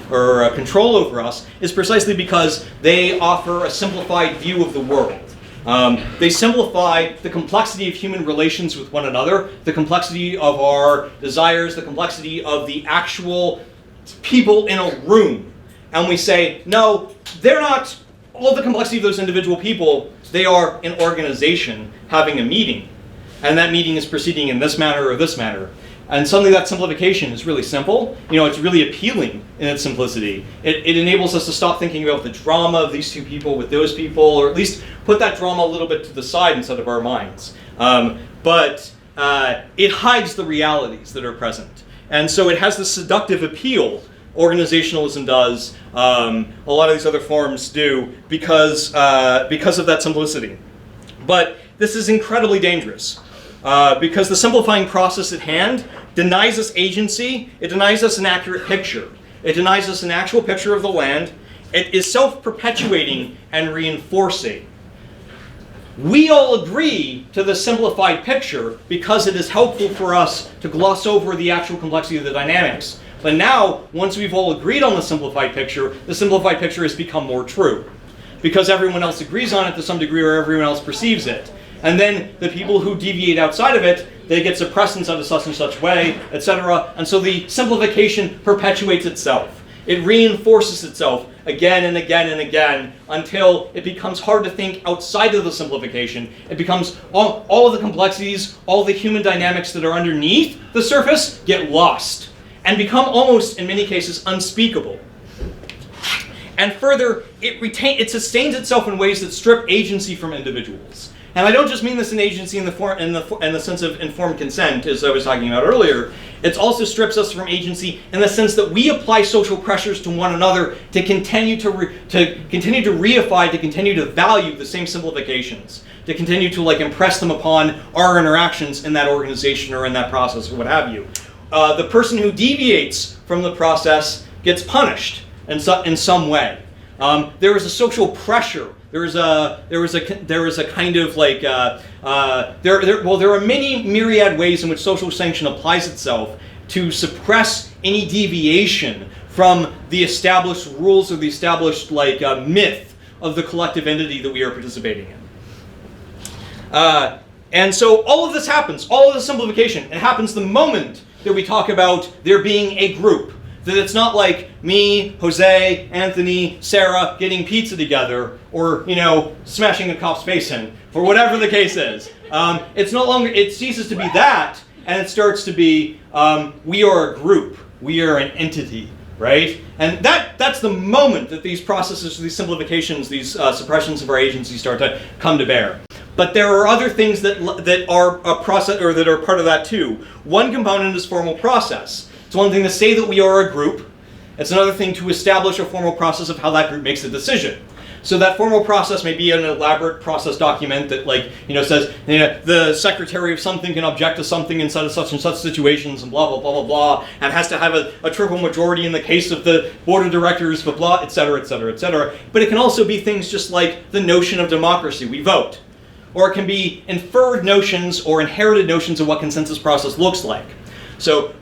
or control over us is precisely because they offer a simplified view of the world. They simplify the complexity of human relations with one another, the complexity of our desires, the complexity of the actual people in a room. And we say, no, they're not all the complexity of those individual people, they are an organization having a meeting. And that meeting is proceeding in this manner or this manner. And suddenly that simplification is really simple. You know, it's really appealing in its simplicity. It enables us to stop thinking about the drama of these two people with those people, or at least put that drama a little bit to the side instead of our minds. But it hides the realities that are present. And so it has this seductive appeal. Organizationalism does, a lot of these other forms do, because of that simplicity. But this is incredibly dangerous. Because the simplifying process at hand denies us agency, it denies us an accurate picture. It denies us an actual picture of the land. It is self-perpetuating and reinforcing. We all agree to the simplified picture because it is helpful for us to gloss over the actual complexity of the dynamics. But now, once we've all agreed on the simplified picture has become more true. Because everyone else agrees on it to some degree, or everyone else perceives it. And then the people who deviate outside of it, they get suppressed in such and such way, etc. And so the simplification perpetuates itself. It reinforces itself again and again and again until it becomes hard to think outside of the simplification. It becomes all of the complexities, all the human dynamics that are underneath the surface get lost and become almost, in many cases, unspeakable. And further, it sustains itself in ways that strip agency from individuals. And I don't just mean this in agency in the sense of informed consent, as I was talking about earlier. It also strips us from agency in the sense that we apply social pressures to one another to continue to reify, to continue to value the same simplifications, to continue to impress them upon our interactions in that organization or in that process or what have you. The person who deviates from the process gets punished in some way. There is a social pressure. There is a kind of there are many myriad ways in which social sanction applies itself to suppress any deviation from the established rules or the established myth of the collective entity that we are participating in. And so all of this happens, all of the simplification, it happens the moment that we talk about there being a group. That it's not like me, Jose, Anthony, Sarah getting pizza together, or smashing a cop's face in, for whatever the case is. It's no longer. It ceases to be that, and it starts to be we are a group, we are an entity, right? And that's the moment that these processes, these simplifications, these suppressions of our agency start to come to bear. But there are other things that are a process or that are part of that too. One component is formal process. It's one thing to say that we are a group. It's another thing to establish a formal process of how that group makes a decision. So that formal process may be an elaborate process document that says the secretary of something can object to something in such and such situations and blah, blah, blah, blah, blah, and has to have a triple majority in the case of the board of directors, blah, blah, et cetera, et cetera, et cetera. But it can also be things just like the notion of democracy. We vote. Or it can be inferred notions or inherited notions of what consensus process looks like. So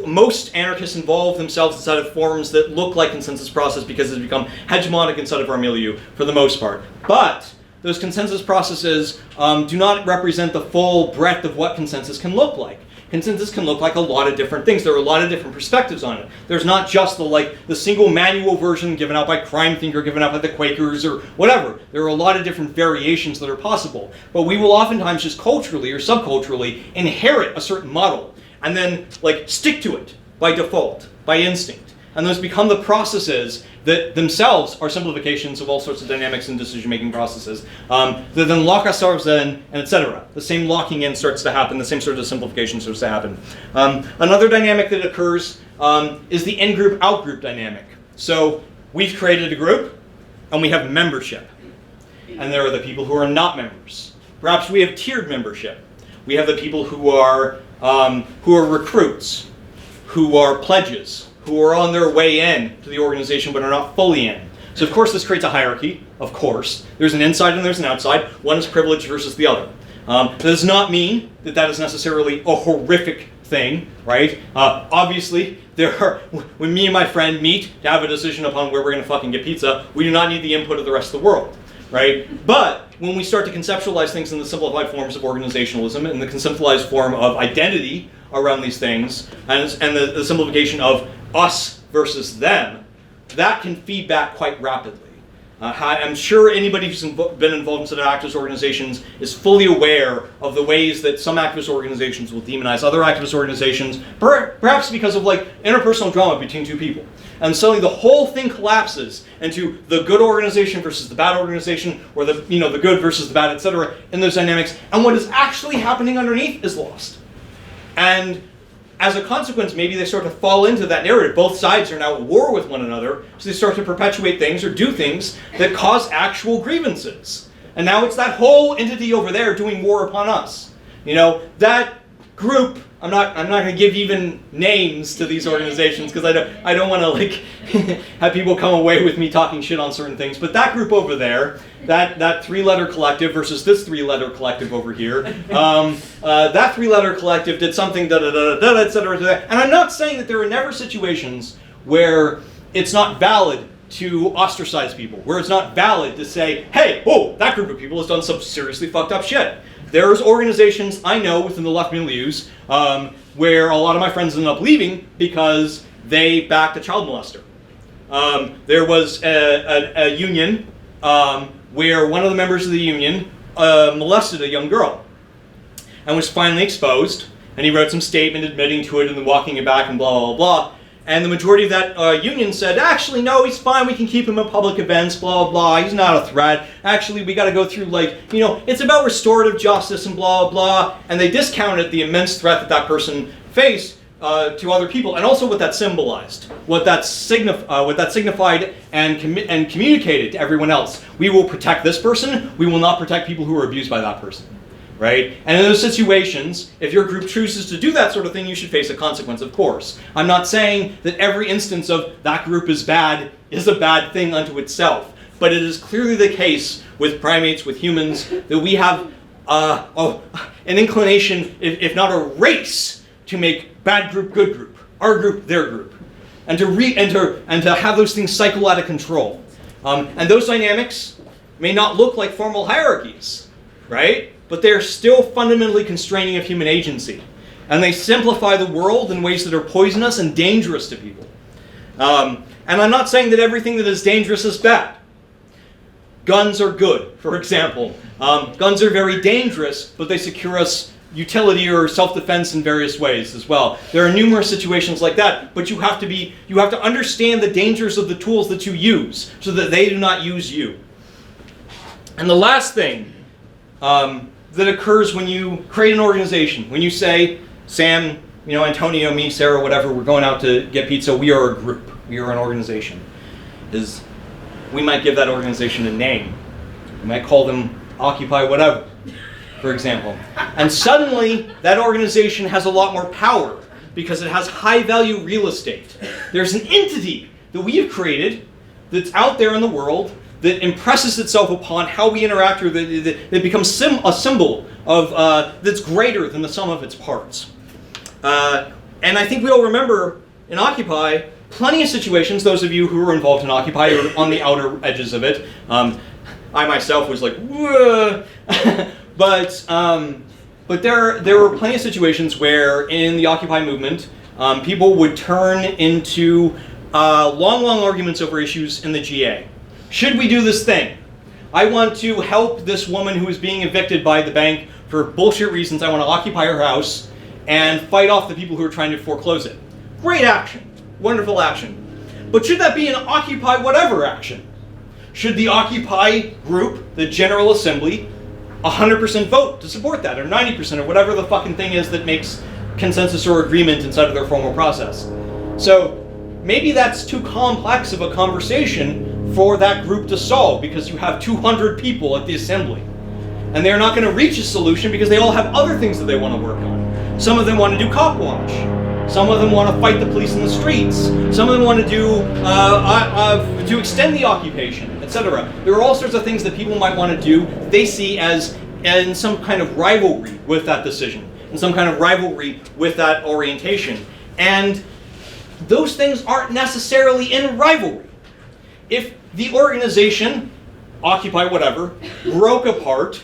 most anarchists involve themselves inside of forms that look like consensus process because it's become hegemonic inside of our milieu for the most part. But those consensus processes do not represent the full breadth of what consensus can look like. Consensus can look like a lot of different things. There are a lot of different perspectives on it. There's not just the single manual version given out by Crime Thinker, given out by the Quakers, or whatever. There are a lot of different variations that are possible. But we will oftentimes just culturally or subculturally inherit a certain model and then stick to it by default, by instinct. And those become the processes that themselves are simplifications of all sorts of dynamics and decision-making processes that then lock ourselves in, and etc. The same locking in starts to happen, the same sort of simplification starts to happen. Another dynamic that occurs is the in-group, out-group dynamic. So we've created a group, and we have membership. And there are the people who are not members. Perhaps we have tiered membership. We have the people who are recruits, who are pledges, who are on their way in to the organization but are not fully in. So of course this creates a hierarchy, of course. There's an inside and there's an outside. One is privileged versus the other. That does not mean that that is necessarily a horrific thing, right? Obviously, when me and my friend meet to have a decision upon where we're going to fucking get pizza, we do not need the input of the rest of the world, right? But when we start to conceptualize things in the simplified forms of organizationalism and the conceptualized form of identity around these things, and the simplification of us versus them, that can feed back quite rapidly. I'm sure anybody who's been involved in sort of activist organizations is fully aware of the ways that some activist organizations will demonize other activist organizations, perhaps because of like interpersonal drama between two people. And suddenly the whole thing collapses into the good organization versus the bad organization, or the good versus the bad, etc. in those dynamics. And what is actually happening underneath is lost. And as a consequence, maybe they start to fall into that narrative. Both sides are now at war with one another, so they start to perpetuate things or do things that cause actual grievances. And now it's that whole entity over there doing war upon us. That group, I'm not going to give even names to these organizations because I don't want to like have people come away with me talking shit on certain things. But that group over there, that three-letter collective versus this three-letter collective over here, that three-letter collective did something da-da-da-da-da, etc. And I'm not saying that there are never situations where it's not valid to ostracize people, where it's not valid to say, hey, that group of people has done some seriously fucked up shit. There's organizations I know within the left milieus where a lot of my friends ended up leaving because they backed a child molester. There was a union where one of the members of the union molested a young girl and was finally exposed, and he wrote some statement admitting to it and then walking it back and blah, blah, blah. And the majority of that union said, actually, no, he's fine. We can keep him at public events, blah, blah, blah. He's not a threat. Actually, we got to go through, it's about restorative justice and blah, blah. And they discounted the immense threat that person faced to other people, and also what that symbolized, what that signified and communicated to everyone else. We will protect this person. We will not protect people who are abused by that person. Right? And in those situations, if your group chooses to do that sort of thing, you should face a consequence, of course. I'm not saying that every instance of that group is bad is a bad thing unto itself. But it is clearly the case with primates, with humans, that we have an inclination, if not a race, to make bad group good group, our group their group, and to have those things cycle out of control. And those dynamics may not look like formal hierarchies, right? But they're still fundamentally constraining of human agency. And they simplify the world in ways that are poisonous and dangerous to people. And I'm not saying that everything that is dangerous is bad. Guns are good, for example. Guns are very dangerous, but they secure us utility or self-defense in various ways as well. There are numerous situations like that, but you have to understand the dangers of the tools that you use so that they do not use you. And the last thing that occurs when you create an organization, when you say, Sam, Antonio, me, Sarah, whatever, we're going out to get pizza, we are a group, we are an organization, is we might give that organization a name. We might call them Occupy whatever, for example. And suddenly, that organization has a lot more power because it has high-value real estate. There's an entity that we have created that's out there in the world that impresses itself upon how we interact with it, that becomes a symbol of that's greater than the sum of its parts. And I think we all remember in Occupy plenty of situations, those of you who were involved in Occupy or on the outer edges of it. I myself was like, whoa. But there were plenty of situations where in the Occupy movement, people would turn into long arguments over issues in the GA. Should we do this thing? I want to help this woman who is being evicted by the bank for bullshit reasons. I want to occupy her house and fight off the people who are trying to foreclose it. Great action. Wonderful action. But should that be an Occupy whatever action? Should the Occupy group, the General Assembly, 100% vote to support that, or 90%, or whatever the fucking thing is that makes consensus or agreement inside of their formal process? So maybe that's too complex of a conversation for that group to solve because you have 200 people at the assembly. And they're not going to reach a solution because they all have other things that they want to work on. Some of them want to do cop watch. Some of them want to fight the police in the streets. Some of them want to do to extend the occupation, etc. There are all sorts of things that people might want to do they see as in some kind of rivalry with that decision, in some kind of rivalry with that orientation. And those things aren't necessarily in rivalry. If the organization, Occupy whatever, broke apart,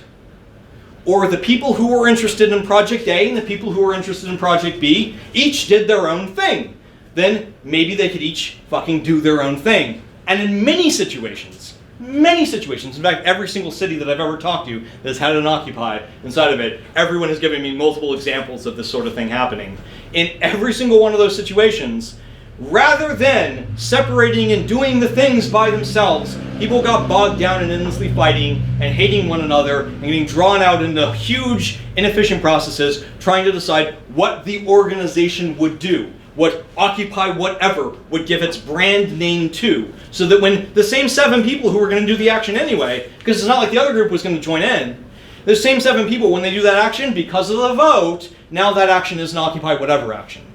or the people who were interested in Project A and the people who were interested in Project B each did their own thing, then maybe they could each fucking do their own thing. And in many situations, in fact, every single city that I've ever talked to that's had an Occupy inside of it, everyone has given me multiple examples of this sort of thing happening. In every single one of those situations, rather than separating and doing the things by themselves, people got bogged down in endlessly fighting and hating one another and getting drawn out into huge, inefficient processes trying to decide what the organization would do, what Occupy whatever would give its brand name to, so that when the same 7 people who were going to do the action anyway, because it's not like the other group was going to join in, the same 7 people, when they do that action, because of the vote, now that action is an Occupy whatever action.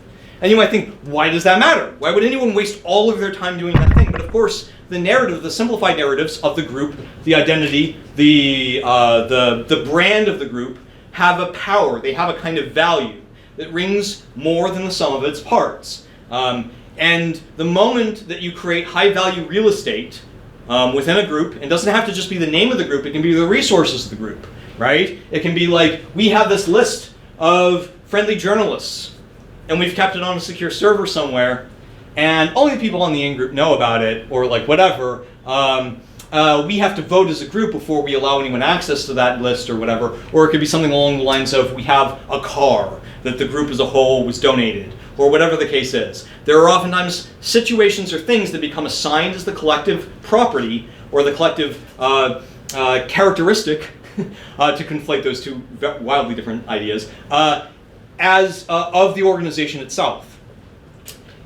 And you might think, why does that matter? Why would anyone waste all of their time doing that thing? But of course, the narrative, the simplified narratives of the group, the identity, the brand of the group, have a power. They have a kind of value that rings more than the sum of its parts. And the moment that you create high-value real estate within a group, it doesn't have to just be the name of the group, it can be the resources of the group, right? It can be like, we have this list of friendly journalists, and we've kept it on a secure server somewhere, and only the people on the in-group know about it, or like whatever. We have to vote as a group before we allow anyone access to that list or whatever. Or it could be something along the lines of, we have a car that the group as a whole was donated, or whatever the case is. There are oftentimes situations or things that become assigned as the collective property, or the collective characteristic, to conflate those two wildly different ideas, of the organization itself.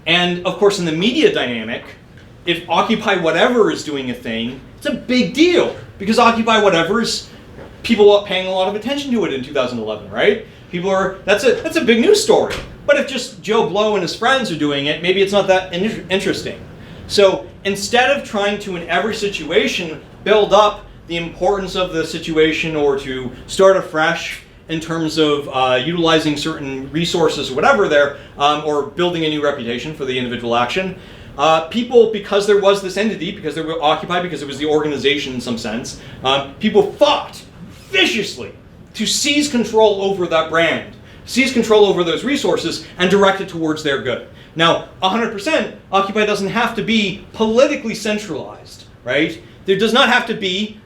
And of course, in the media dynamic, if Occupy whatever is doing a thing, it's a big deal, because Occupy whatever is people are paying a lot of attention to it in 2011, right? People are, that's a big news story. But if just Joe Blow and his friends are doing it, maybe it's not that interesting. So instead of trying to, in every situation, build up the importance of the situation, or to start afresh in terms of utilizing certain resources or whatever there, or building a new reputation for the individual action, people, because there was this entity, because they were Occupy, because it was the organization in some sense, people fought viciously to seize control over that brand, seize control over those resources, and direct it towards their good. Now, 100%, Occupy doesn't have to be politically centralized, right? There does not have to be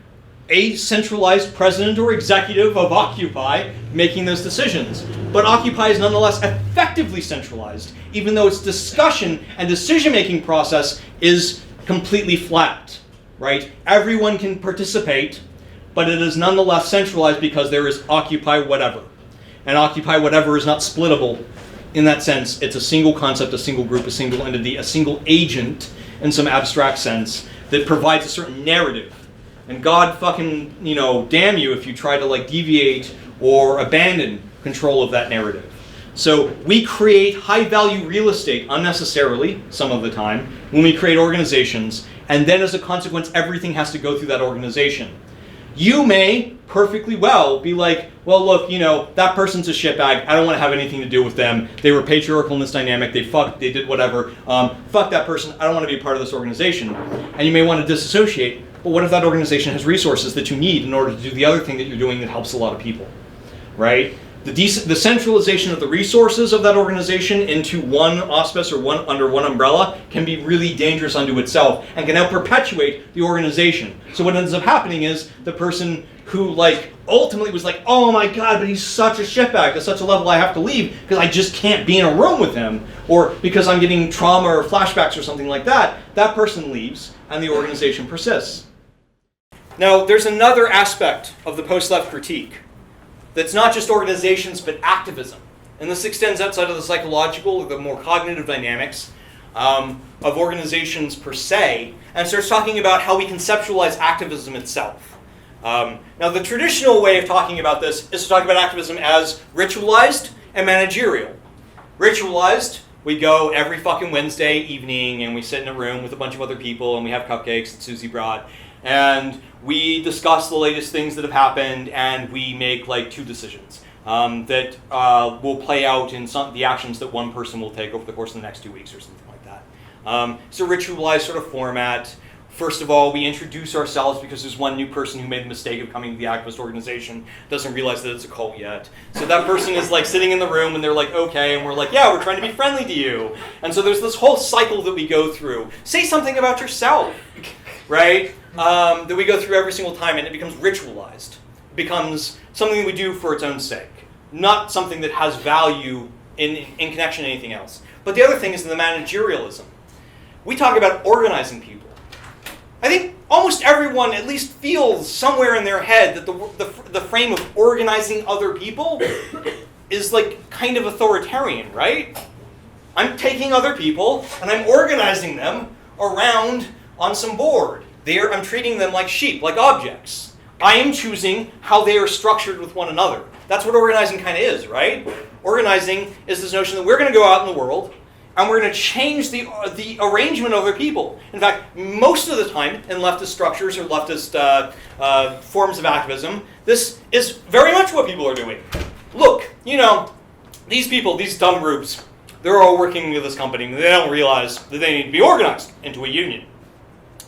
a centralized president or executive of Occupy making those decisions. But Occupy is nonetheless effectively centralized, even though its discussion and decision-making process is completely flat, right? Everyone can participate, but it is nonetheless centralized because there is Occupy whatever. And Occupy whatever is not splittable in that sense. It's a single concept, a single group, a single entity, a single agent in some abstract sense that provides a certain narrative. And God fucking, damn you if you try to like deviate or abandon control of that narrative. So we create high-value real estate unnecessarily, some of the time, when we create organizations, and then as a consequence, everything has to go through that organization. You may perfectly well be like, well, look, that person's a shitbag. I don't want to have anything to do with them. They were patriarchal in this dynamic. They did whatever. Fuck that person. I don't want to be a part of this organization. And you may want to disassociate. But what if that organization has resources that you need in order to do the other thing that you're doing that helps a lot of people, right? The centralization of the resources of that organization into one auspice or under one umbrella can be really dangerous unto itself and can help perpetuate the organization. So what ends up happening is the person who ultimately was like, oh my God, but he's such a shitbag to such a level I have to leave because I just can't be in a room with him, or because I'm getting trauma or flashbacks or something like that, that person leaves and the organization persists. Now, there's another aspect of the post-left critique that's not just organizations, but activism. And this extends outside of the psychological or the more cognitive dynamics of organizations per se, and starts talking about how we conceptualize activism itself. Now, the traditional way of talking about this is to talk about activism as ritualized and managerial. Ritualized, we go every fucking Wednesday evening and we sit in a room with a bunch of other people and we have cupcakes that Susie brought. and we discuss the latest things that have happened, and we make like 2 decisions that will play out in the actions that one person will take over the course of the next 2 weeks or something like that. It's a ritualized sort of format. First of all, we introduce ourselves because there's one new person who made the mistake of coming to the activist organization, doesn't realize that it's a cult yet. So that person is like sitting in the room and they're like, okay, and we're like, yeah, we're trying to be friendly to you. And so there's this whole cycle that we go through. Say something about yourself, right? That we go through every single time, and it becomes ritualized. It becomes something that we do for its own sake, not something that has value in connection to anything else. But the other thing is the managerialism. We talk about organizing people. I think almost everyone at least feels somewhere in their head that the frame of organizing other people is like kind of authoritarian, right? I'm taking other people and I'm organizing them around on some board. I'm treating them like sheep, like objects. I am choosing how they are structured with one another. That's what organizing kind of is, right? Organizing is this notion that we're going to go out in the world and we're going to change the arrangement of other people. In fact, most of the time in leftist structures or leftist forms of activism, this is very much what people are doing. Look, these people, these dumb groups, they're all working with this company, and they don't realize that they need to be organized into a union.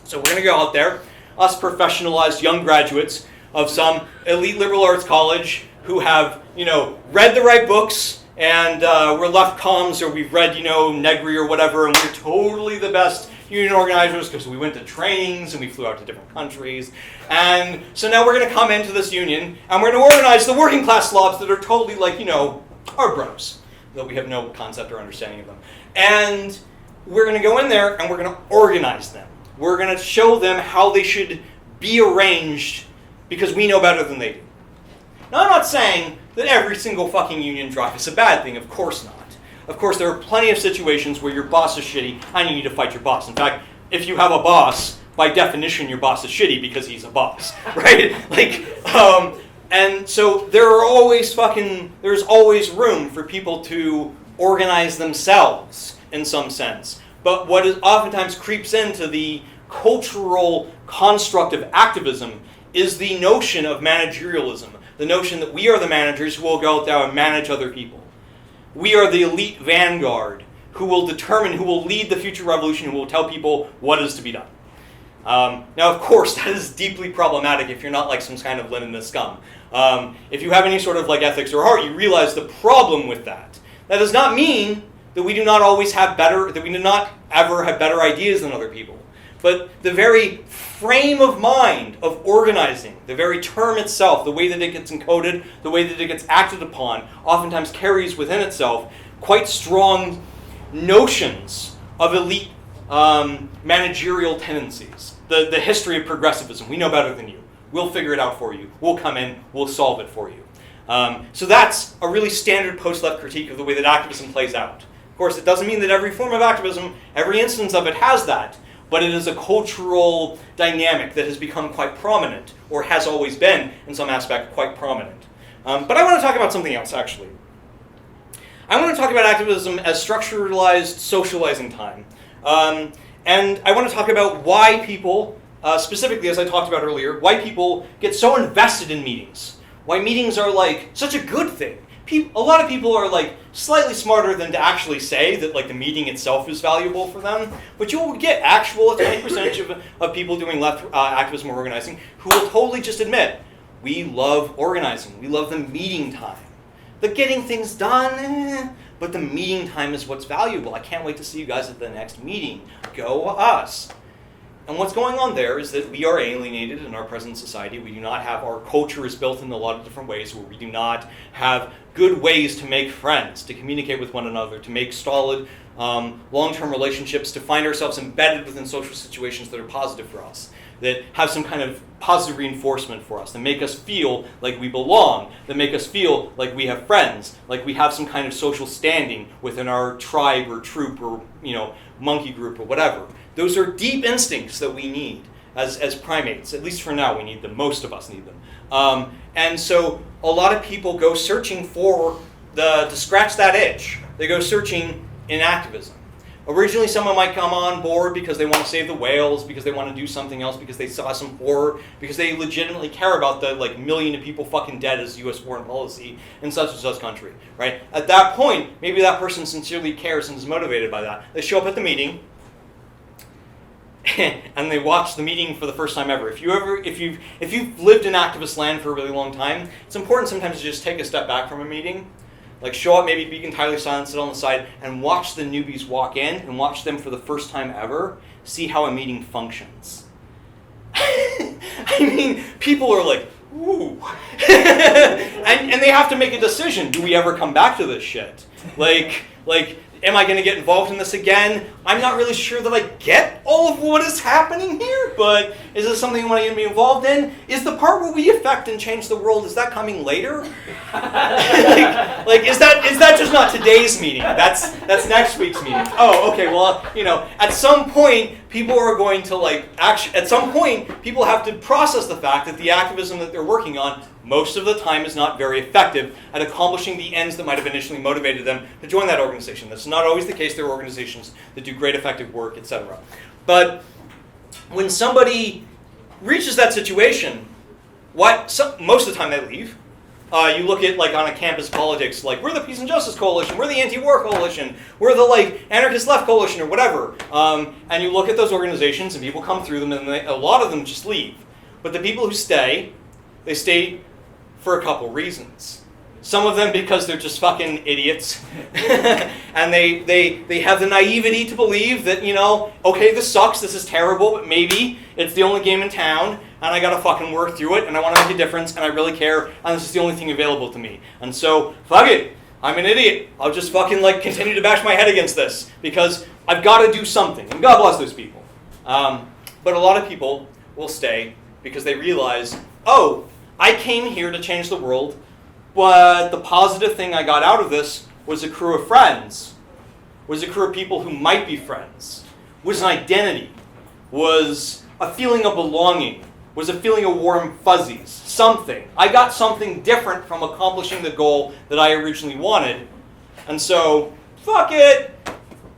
So we're going to go out there, us professionalized young graduates of some elite liberal arts college who have, read the right books, and we're left comms, or we've read, Negri or whatever, and we're totally the best union organizers because we went to trainings and we flew out to different countries. And so now we're going to come into this union, and we're going to organize the working class slobs that are totally like, our bros, though we have no concept or understanding of them. And we're going to go in there and we're going to organize them. We're going to show them how they should be arranged because we know better than they do. Now, I'm not saying that every single fucking union drive is a bad thing. Of course not. Of course, there are plenty of situations where your boss is shitty and you need to fight your boss. In fact, if you have a boss, by definition, your boss is shitty because he's a boss, right? And so there's always room for people to organize themselves in some sense. But what is oftentimes creeps into the cultural construct of activism is the notion of managerialism. The notion that we are the managers who will go out there and manage other people. We are the elite vanguard who will determine, who will lead the future revolution, who will tell people what is to be done. Now, of course, that is deeply problematic if you're not like some kind of Leninist scum. If you have any sort of like ethics or heart, you realize the problem with that. That does not mean that we do not always have that we do not ever have better ideas than other people. But the very frame of mind of organizing, the very term itself, the way that it gets encoded, the way that it gets acted upon, oftentimes carries within itself quite strong notions of elite managerial tendencies. The history of progressivism, we know better than you. We'll figure it out for you. We'll come in, we'll solve it for you. So that's a really standard post-left critique of the way that activism plays out. Of course, it doesn't mean that every form of activism, every instance of it has that, but it is a cultural dynamic that has become quite prominent, or has always been, in some aspect, quite prominent. But I want to talk about something else, actually. I want to talk about activism as structuralized socializing time. And I want to talk about why people, specifically as I talked about earlier, why people get so invested in meetings. Why meetings are like such a good thing. A lot of people are like slightly smarter than to actually say that like the meeting itself is valuable for them, but you will get actual 20% of people doing left activism or organizing who will totally just admit, we love organizing, we love the meeting time. The getting things done, but the meeting time is what's valuable. I can't wait to see you guys at the next meeting. Go us. And what's going on there is that we are alienated in our present society. We do not have, our culture is built in a lot of different ways where we do not have good ways to make friends, to communicate with one another, to make solid long-term relationships, to find ourselves embedded within social situations that are positive for us, that have some kind of positive reinforcement for us, that make us feel like we belong, that make us feel like we have friends, like we have some kind of social standing within our tribe or troop or monkey group or whatever. Those are deep instincts that we need as primates. At least for now, we need them. Most of us need them. And so a lot of people go searching to scratch that itch. They go searching in activism. Originally, someone might come on board because they want to save the whales, because they want to do something else, because they saw some horror, because they legitimately care about the like million of people fucking dead as U.S. foreign policy in such and such country, right? At that point, maybe that person sincerely cares and is motivated by that. They show up at the meeting, and they watch the meeting for the first time ever. If you've lived in activist land for a really long time, it's important sometimes to just take a step back from a meeting. Like show up, maybe be entirely silent, sit on the side, and watch the newbies walk in and watch them for the first time ever, see how a meeting functions. I mean, people are like, ooh. and they have to make a decision. Do we ever come back to this shit? Like, am I going to get involved in this again? I'm not really sure that I get all of what is happening here, but is this something I want to be involved in? Is the part where we affect and change the world, is that coming later? Is that just not today's meeting? That's next week's meeting. Oh, okay, well, at some point, people are going to at some point, people have to process the fact that the activism that they're working on most of the time is not very effective at accomplishing the ends that might have initially motivated them to join that organization. That's not always the case. There are organizations that do great effective work, etc. But when somebody reaches that situation, most of the time they leave. You look at on a campus politics, we're the Peace and Justice Coalition, we're the Anti-War Coalition, we're the Anarchist Left Coalition or whatever. And you look at those organizations and people come through them and a lot of them just leave. But the people who stay, they stay for a couple reasons. Some of them because they're just fucking idiots. And they have the naivety to believe that, okay, this sucks, this is terrible, but maybe it's the only game in town, and I gotta fucking work through it, and I wanna make a difference, and I really care, and this is the only thing available to me. And so, fuck it, I'm an idiot. I'll just fucking continue to bash my head against this, because I've gotta do something, and God bless those people. But a lot of people will stay because they realize, oh, I came here to change the world, but the positive thing I got out of this was a crew of friends, was a crew of people who might be friends, was an identity, was a feeling of belonging, was a feeling of warm fuzzies, something. I got something different from accomplishing the goal that I originally wanted, and so, fuck it,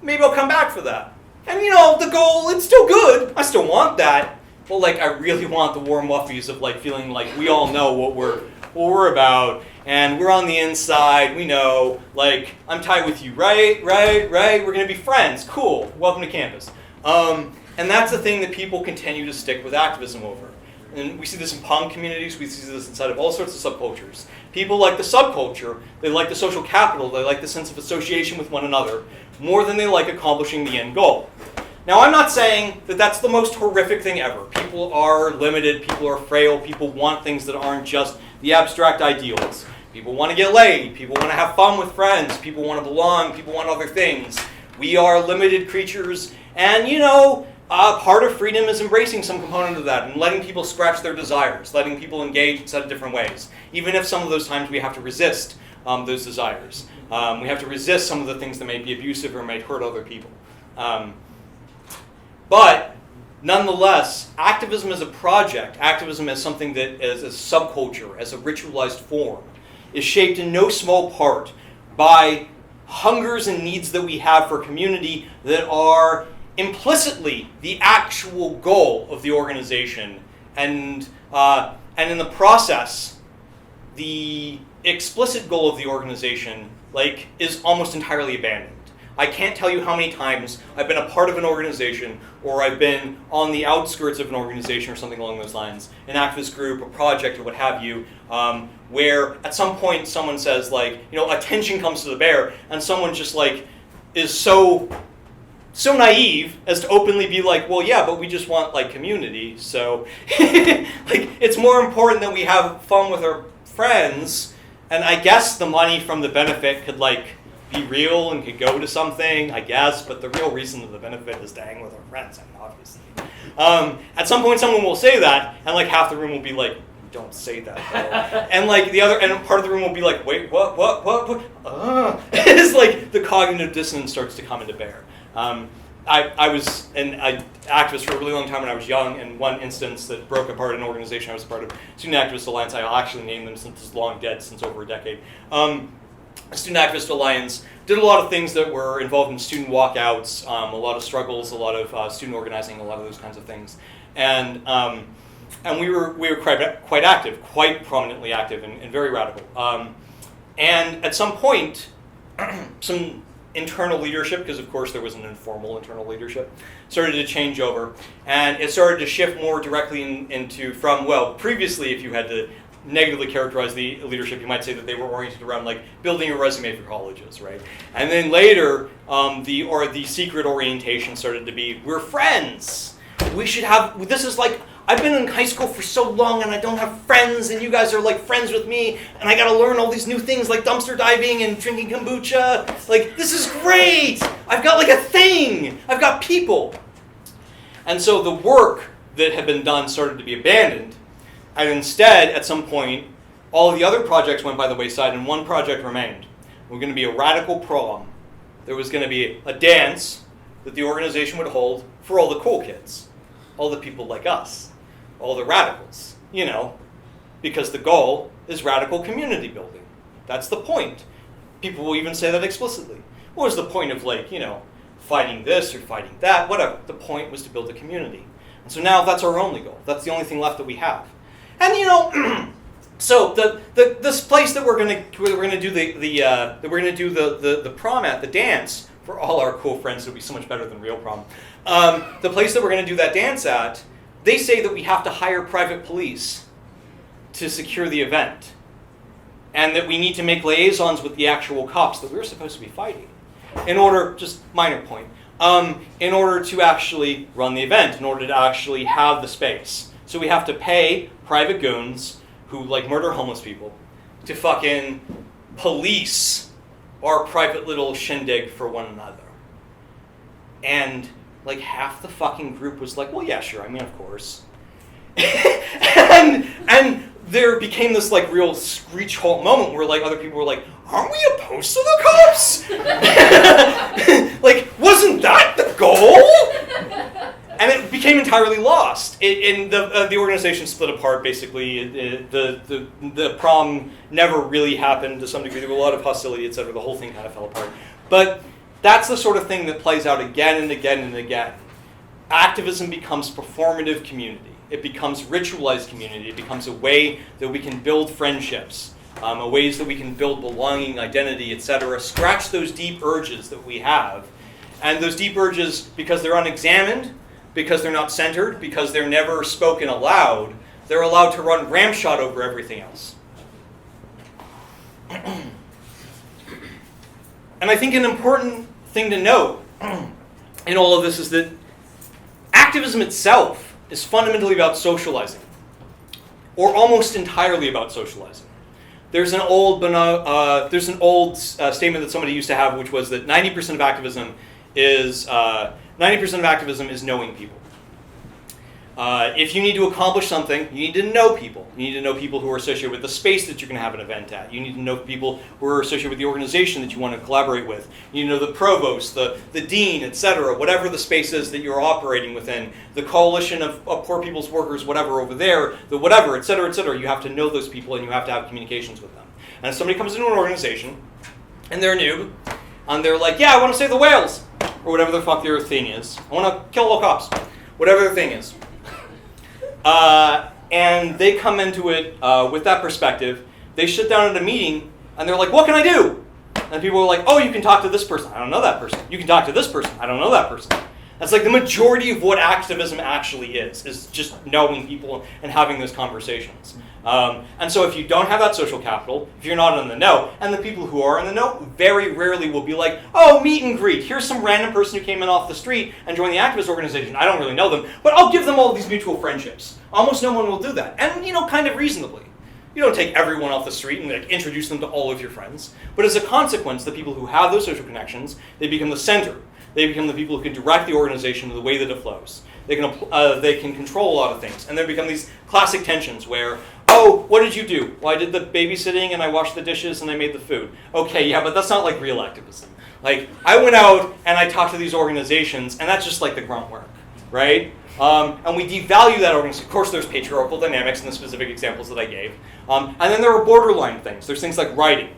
maybe I'll come back for that. And the goal, it's still good, I still want that, but I really want the warm wuffies of feeling like we all know what we're about, and we're on the inside, we know, I'm tied with you, right, we're gonna be friends, cool, welcome to campus. And that's the thing that people continue to stick with activism over. And we see this in punk communities, we see this inside of all sorts of subcultures. People like the subculture, they like the social capital, they like the sense of association with one another, more than they like accomplishing the end goal. Now, I'm not saying that that's the most horrific thing ever. People are limited, people are frail, people want things that aren't just the abstract ideals. People want to get laid, people want to have fun with friends, people want to belong, people want other things. We are limited creatures, and part of freedom is embracing some component of that and letting people scratch their desires, letting people engage in set of different ways, even if some of those times we have to resist those desires. We have to resist some of the things that may be abusive or may hurt other people. But nonetheless, activism as a project, activism as something that as a subculture, as a ritualized form, is shaped in no small part by hungers and needs that we have for community that are implicitly the actual goal of the organization. And in the process, the explicit goal of the organization is almost entirely abandoned. I can't tell you how many times I've been a part of an organization or I've been on the outskirts of an organization or something along those lines, an activist group, a project, or what have you, where at some point someone says attention comes to the bear, and someone just is so naive as to openly be well, yeah, but we just want community, so it's more important that we have fun with our friends, and I guess the money from the benefit could be real and could go to something, I guess, but the real reason of the benefit is to hang with our friends, obviously. At some point someone will say that, and half the room will be don't say that though. And and part of the room will be wait, what? It's the cognitive dissonance starts to come into bear. I was an activist for a really long time when I was young, and one instance that broke apart an organization I was a part of, Student Activist Alliance, I'll actually name them since it's long dead, since over a decade. Student Activist Alliance did a lot of things that were involved in student walkouts, a lot of struggles, a lot of student organizing, a lot of those kinds of things. And we were quite active, quite prominently active, and very radical. And at some point, some internal leadership, because of course there was an informal internal leadership, started to change over, and it started to shift more directly into from, well, previously if you had to negatively characterize the leadership, you might say that they were oriented around like building a resume for colleges, right? And then later, the secret orientation started to be, we're friends. We should have, this is like, I've been in high school for so long and I don't have friends, and you guys are like friends with me, and I gotta learn all these new things like dumpster diving and drinking kombucha. Like, this is great! I've got like a thing! I've got people! And so the work that had been done started to be abandoned, and instead, at some point, all of the other projects went by the wayside and one project remained. We're going to be a radical prom. There was going to be a dance that the organization would hold for all the cool kids, all the people like us, all the radicals, you know, because the goal is radical community building. That's the point. People will even say that explicitly. What was the point of, like, you know, fighting this or fighting that? Whatever. The point was to build a community. And so now that's our only goal. That's the only thing left that we have. And, you know, so this place that we're gonna do the prom at, the dance, for all our cool friends, it'll be so much better than real prom. The place that we're gonna do that dance at, they say that we have to hire private police to secure the event, and that we need to make liaisons with the actual cops that we're supposed to be fighting, in order, just minor point, in order to actually run the event, in order to actually have the space. So we have to pay private goons who like murder homeless people to fucking police our private little shindig for one another. And like half the fucking group was like, well, yeah, sure, I mean, of course. and there became this like real screech halt moment where like other people were like, aren't we opposed to the cops? Like, wasn't that the goal? And it became entirely lost. The organization split apart, basically. The prom never really happened to some degree. There was a lot of hostility, etc. The whole thing kind of fell apart. But that's the sort of thing that plays out again and again and again. Activism becomes performative community. It becomes ritualized community. It becomes a way that we can build friendships, ways that we can build belonging, identity, etc. Scratch those deep urges that we have. And those deep urges, because they're unexamined, because they're not centered, because they're never spoken aloud, they're allowed to run ramshot over everything else. And I think an important thing to note in all of this is that activism itself is fundamentally about socializing, or almost entirely about socializing. There's an old statement that somebody used to have, which was that 90% of activism is knowing people. If you need to accomplish something, you need to know people. You need to know people who are associated with the space that you're going to have an event at. You need to know people who are associated with the organization that you want to collaborate with. You need to know the provost, the dean, etc., whatever the space is that you're operating within, the coalition of poor people's workers, whatever over there, the whatever, etc., etc. You have to know those people and you have to have communications with them. And if somebody comes into an organization and they're new, and they're like, yeah, I want to save the whales, or whatever the fuck their thing is. I want to kill all cops, whatever their thing is. And they come into it with that perspective. They sit down at a meeting, and they're like, what can I do? And people are like, oh, you can talk to this person. I don't know that person. You can talk to this person. I don't know that person. That's like the majority of what activism actually is just knowing people and having those conversations. And so if you don't have that social capital, if you're not in the know, and the people who are in the know very rarely will be like, oh, meet and greet. Here's some random person who came in off the street and joined the activist organization. I don't really know them, but I'll give them all these mutual friendships. Almost no one will do that. And, kind of reasonably. You don't take everyone off the street and introduce them to all of your friends. But as a consequence, the people who have those social connections, they become the center. They become the people who can direct the organization to the way that it flows. They can control a lot of things. And there become these classic tensions where, oh, what did you do? Well, I did the babysitting and I washed the dishes and I made the food. Okay, yeah, but that's not like real activism. Like, I went out and I talked to these organizations, and that's just like the grunt work, right? And we devalue that organization. Of course, there's patriarchal dynamics in the specific examples that I gave. And then there are borderline things. There's things like writing.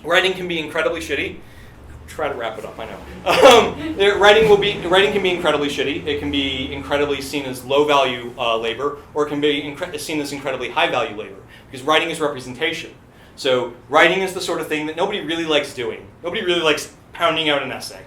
Writing can be incredibly shitty. Try to wrap it up, I know. Writing can be incredibly shitty. It can be incredibly seen as low-value labor, or it can be seen as incredibly high-value labor, because writing is representation. So writing is the sort of thing that nobody really likes doing. Nobody really likes pounding out an essay.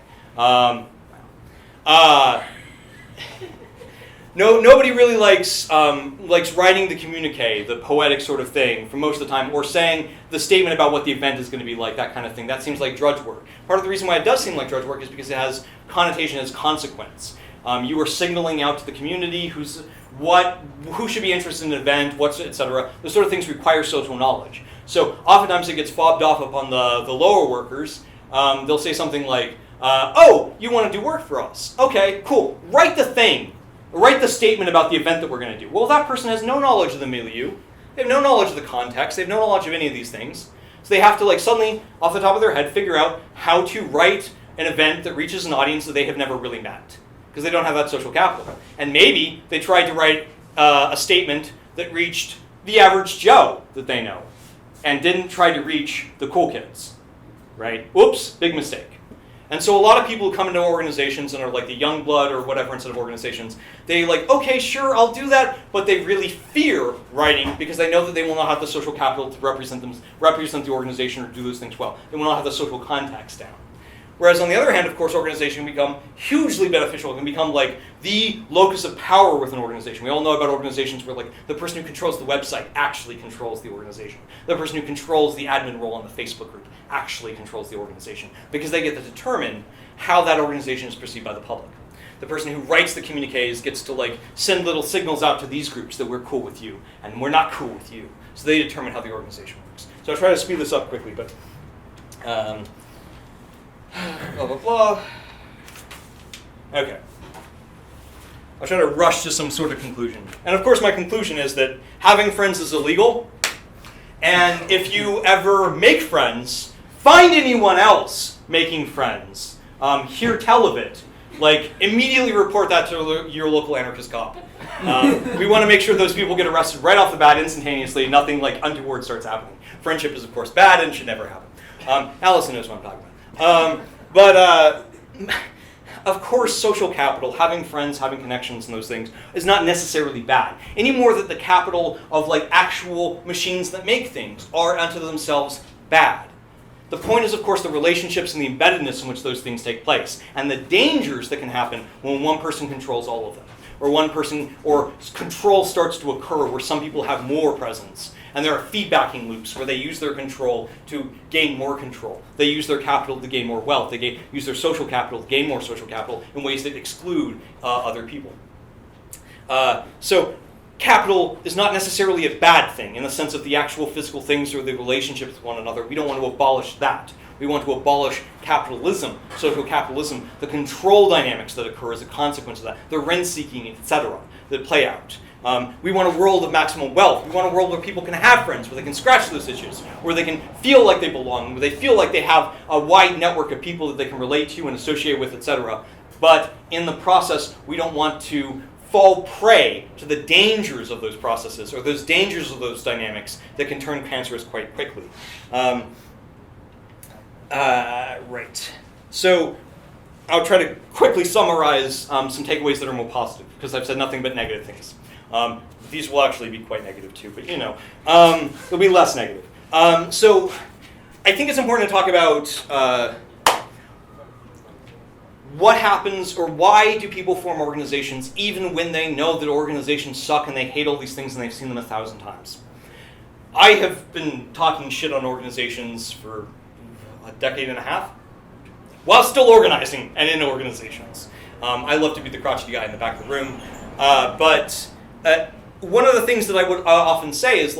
Nobody really likes writing the communique, the poetic sort of thing, for most of the time, or saying the statement about what the event is going to be like, that kind of thing. That seems like drudge work. Part of the reason why it does seem like drudge work is because it has connotation as consequence. You are signaling out to the community who should be interested in an event, etc. Those sort of things require social knowledge. So oftentimes it gets fobbed off upon the lower workers. They'll say something like, oh, you want to do work for us? Okay, cool. Write the thing. Write the statement about the event that we're going to do. Well, that person has no knowledge of the milieu. They have no knowledge of the context. They have no knowledge of any of these things. So they have to suddenly, off the top of their head, figure out how to write an event that reaches an audience that they have never really met, because they don't have that social capital. And maybe they tried to write a statement that reached the average Joe that they know, and didn't try to reach the cool kids, right? Oops, big mistake. And so a lot of people who come into organizations and are like the young blood or whatever instead of organizations, they okay, sure, I'll do that, but they really fear writing because they know that they will not have the social capital to represent the organization or do those things well. They will not have the social context down. Whereas on the other hand, of course, organization can become hugely beneficial. It can become the locus of power within an organization. We all know about organizations where the person who controls the website actually controls the organization. The person who controls the admin role on the Facebook group actually controls the organization, because they get to determine how that organization is perceived by the public. The person who writes the communiques gets to send little signals out to these groups that we're cool with you and we're not cool with you. So they determine how the organization works. So I'll try to speed this up quickly, but blah, blah, blah. Okay. I'll try to rush to some sort of conclusion. And of course my conclusion is that having friends is illegal, and if you ever make friends, find anyone else making friends. Hear tell of it. Immediately report that to your local anarchist cop. We want to make sure those people get arrested right off the bat instantaneously, nothing untoward starts happening. Friendship is of course bad and should never happen. Allison knows what I'm talking about. Of course, social capital, having friends, having connections and those things, is not necessarily bad. Any more that the capital of actual machines that make things are unto themselves bad. The point is, of course, the relationships and the embeddedness in which those things take place, and the dangers that can happen when one person controls all of them, or control starts to occur where some people have more presence. And there are feedbacking loops where they use their control to gain more control. They use their capital to gain more wealth. They use their social capital to gain more social capital in ways that exclude other people. So capital is not necessarily a bad thing in the sense of the actual physical things or the relationships with one another. We don't want to abolish that. We want to abolish capitalism, social capitalism, the control dynamics that occur as a consequence of that, the rent-seeking, etc., that play out. We want a world of maximum wealth. We want a world where people can have friends, where they can scratch those issues, where they can feel like they belong, where they feel like they have a wide network of people that they can relate to and associate with, etc. But in the process, we don't want to fall prey to the dangers of those processes or those dangers of those dynamics that can turn cancerous quite quickly. Right. So I'll try to quickly summarize some takeaways that are more positive, because I've said nothing but negative things. These will actually be quite negative too, but they'll be less negative. So I think it's important to talk about what happens, or why do people form organizations even when they know that organizations suck and they hate all these things and they've seen them 1,000 times. I have been talking shit on organizations for a decade and a half, while still organizing and in organizations. I love to be the crotchety guy in the back of the room. But one of the things that I would often say is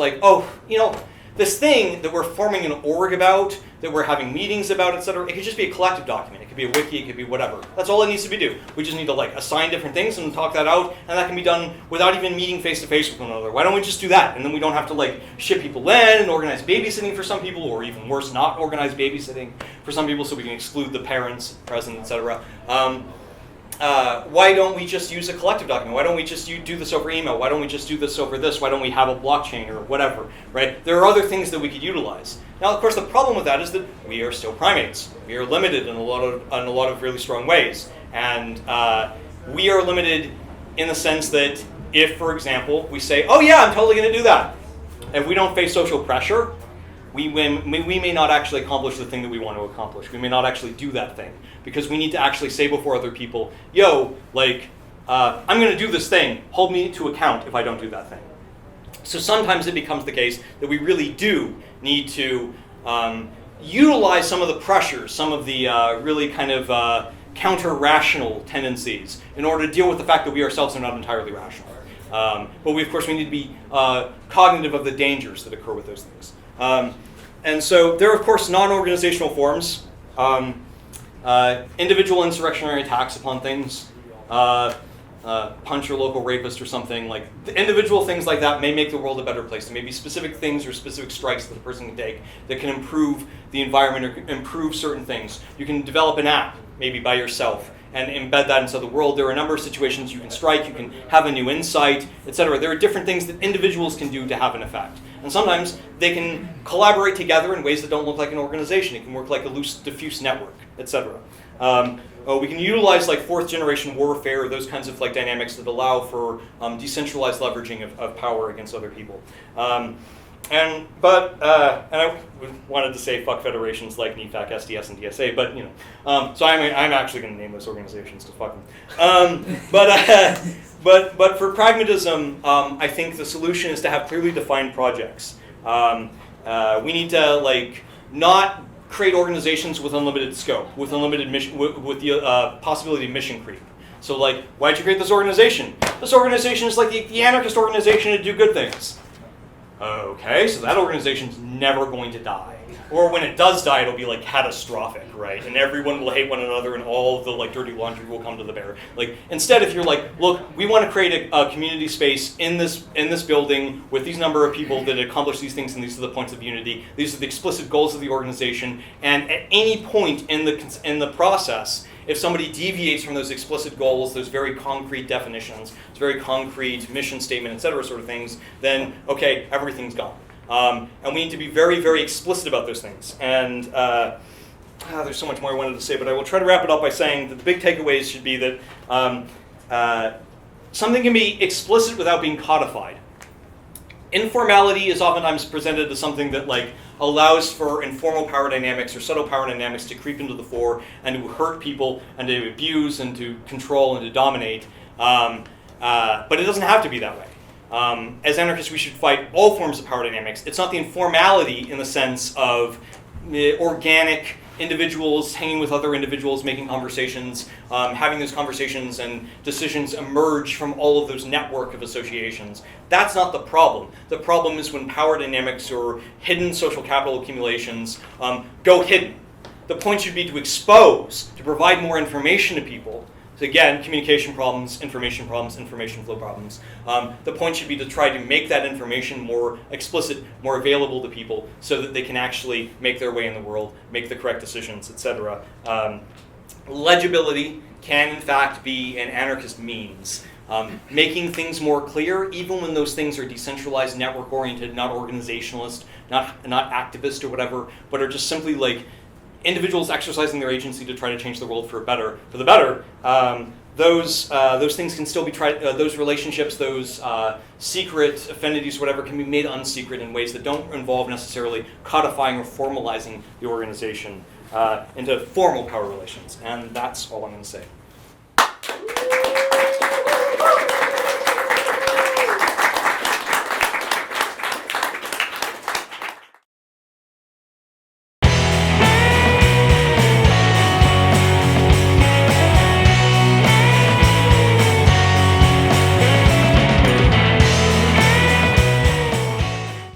this thing that we're forming an org about, that we're having meetings about, etc., it could just be a collective document. It could be a wiki, it could be whatever. That's all it needs to be do. We just need to assign different things and talk that out, and that can be done without even meeting face to face with one another. Why don't we just do that? And then we don't have to ship people in and organize babysitting for some people, or even worse, not organize babysitting for some people, so we can exclude the parents present, etc. why don't we just use a collective document? Why don't we just do this over email? Why don't we just do this over this? Why don't we have a blockchain or whatever, right? There are other things that we could utilize. Now, of course, the problem with that is that we are still primates. We are limited in a lot of really strong ways. And we are limited in the sense that if, for example, we say, oh yeah, I'm totally going to do that. If we don't face social pressure, we may not actually accomplish the thing that we want to accomplish. We may not actually do that thing because we need to actually say before other people, yo, like, I'm going to do this thing. Hold me to account if I don't do that thing. So sometimes it becomes the case that we really do need to utilize some of the pressures, some of the really kind of counter-rational tendencies in order to deal with the fact that we ourselves are not entirely rational. But we, of course, we need to be cognitive of the dangers that occur with those things. And so there are, of course, non-organizational forms, individual insurrectionary attacks upon things, punch your local rapist or something. Like the individual things like that may make the world a better place. There may be specific things or specific strikes that a person can take that can improve the environment or improve certain things. You can develop an app, maybe by yourself, and embed that into the world. There are a number of situations you can strike, you can have a new insight, etc. There are different things that individuals can do to have an effect. And sometimes they can collaborate together in ways that don't look like an organization. It can work like a loose, diffuse network, etc. We can utilize like fourth generation warfare, those kinds of like dynamics that allow for decentralized leveraging of power against other people. And I wanted to say fuck federations like NEFAC, SDS, and DSA, but you know, so I'm actually going to name those organizations to fuck them. But for pragmatism, I think the solution is to have clearly defined projects. We need to like not create organizations with unlimited scope, with unlimited mission, with the possibility of mission creep. So like, why'd you create this organization? This organization is like the anarchist organization to do good things. Okay, so that organization's never going to die. Or when it does die, it'll be like catastrophic, right? And everyone will hate one another and all of the like dirty laundry will come to the bear. Like instead, if you're like, look, we want to create a community space in this building with these number of people that accomplish these things and these are the points of unity. These are the explicit goals of the organization. And at any point in the process, if somebody deviates from those explicit goals, those very concrete definitions, those very concrete mission statement, et cetera, sort of things, then, okay, everything's gone. And we need to be very, very explicit about those things. And there's so much more I wanted to say, but I will try to wrap it up by saying that the big takeaways should be that something can be explicit without being codified. Informality is oftentimes presented as something that like allows for informal power dynamics or subtle power dynamics to creep into the fore and to hurt people and to abuse and to control and to dominate. But it doesn't have to be that way. As anarchists, we should fight all forms of power dynamics. It's not the informality in the sense of organic individuals hanging with other individuals, making conversations, having those conversations and decisions emerge from all of those network of associations. That's not the problem. The problem is when power dynamics or hidden social capital accumulations go hidden. The point should be to expose, to provide more information to people. So again, communication problems, information flow problems. The point should be to try to make that information more explicit, more available to people so that they can actually make their way in the world, make the correct decisions, etc. Legibility can in fact be an anarchist means. Making things more clear, even when those things are decentralized, network-oriented, not organizationalist, not activist or whatever, but are just simply like individuals exercising their agency to try to change the world for the better. Those things can still be tried. Those relationships, those secret affinities, whatever, can be made unsecret in ways that don't involve necessarily codifying or formalizing the organization into formal power relations. And that's all I'm going to say.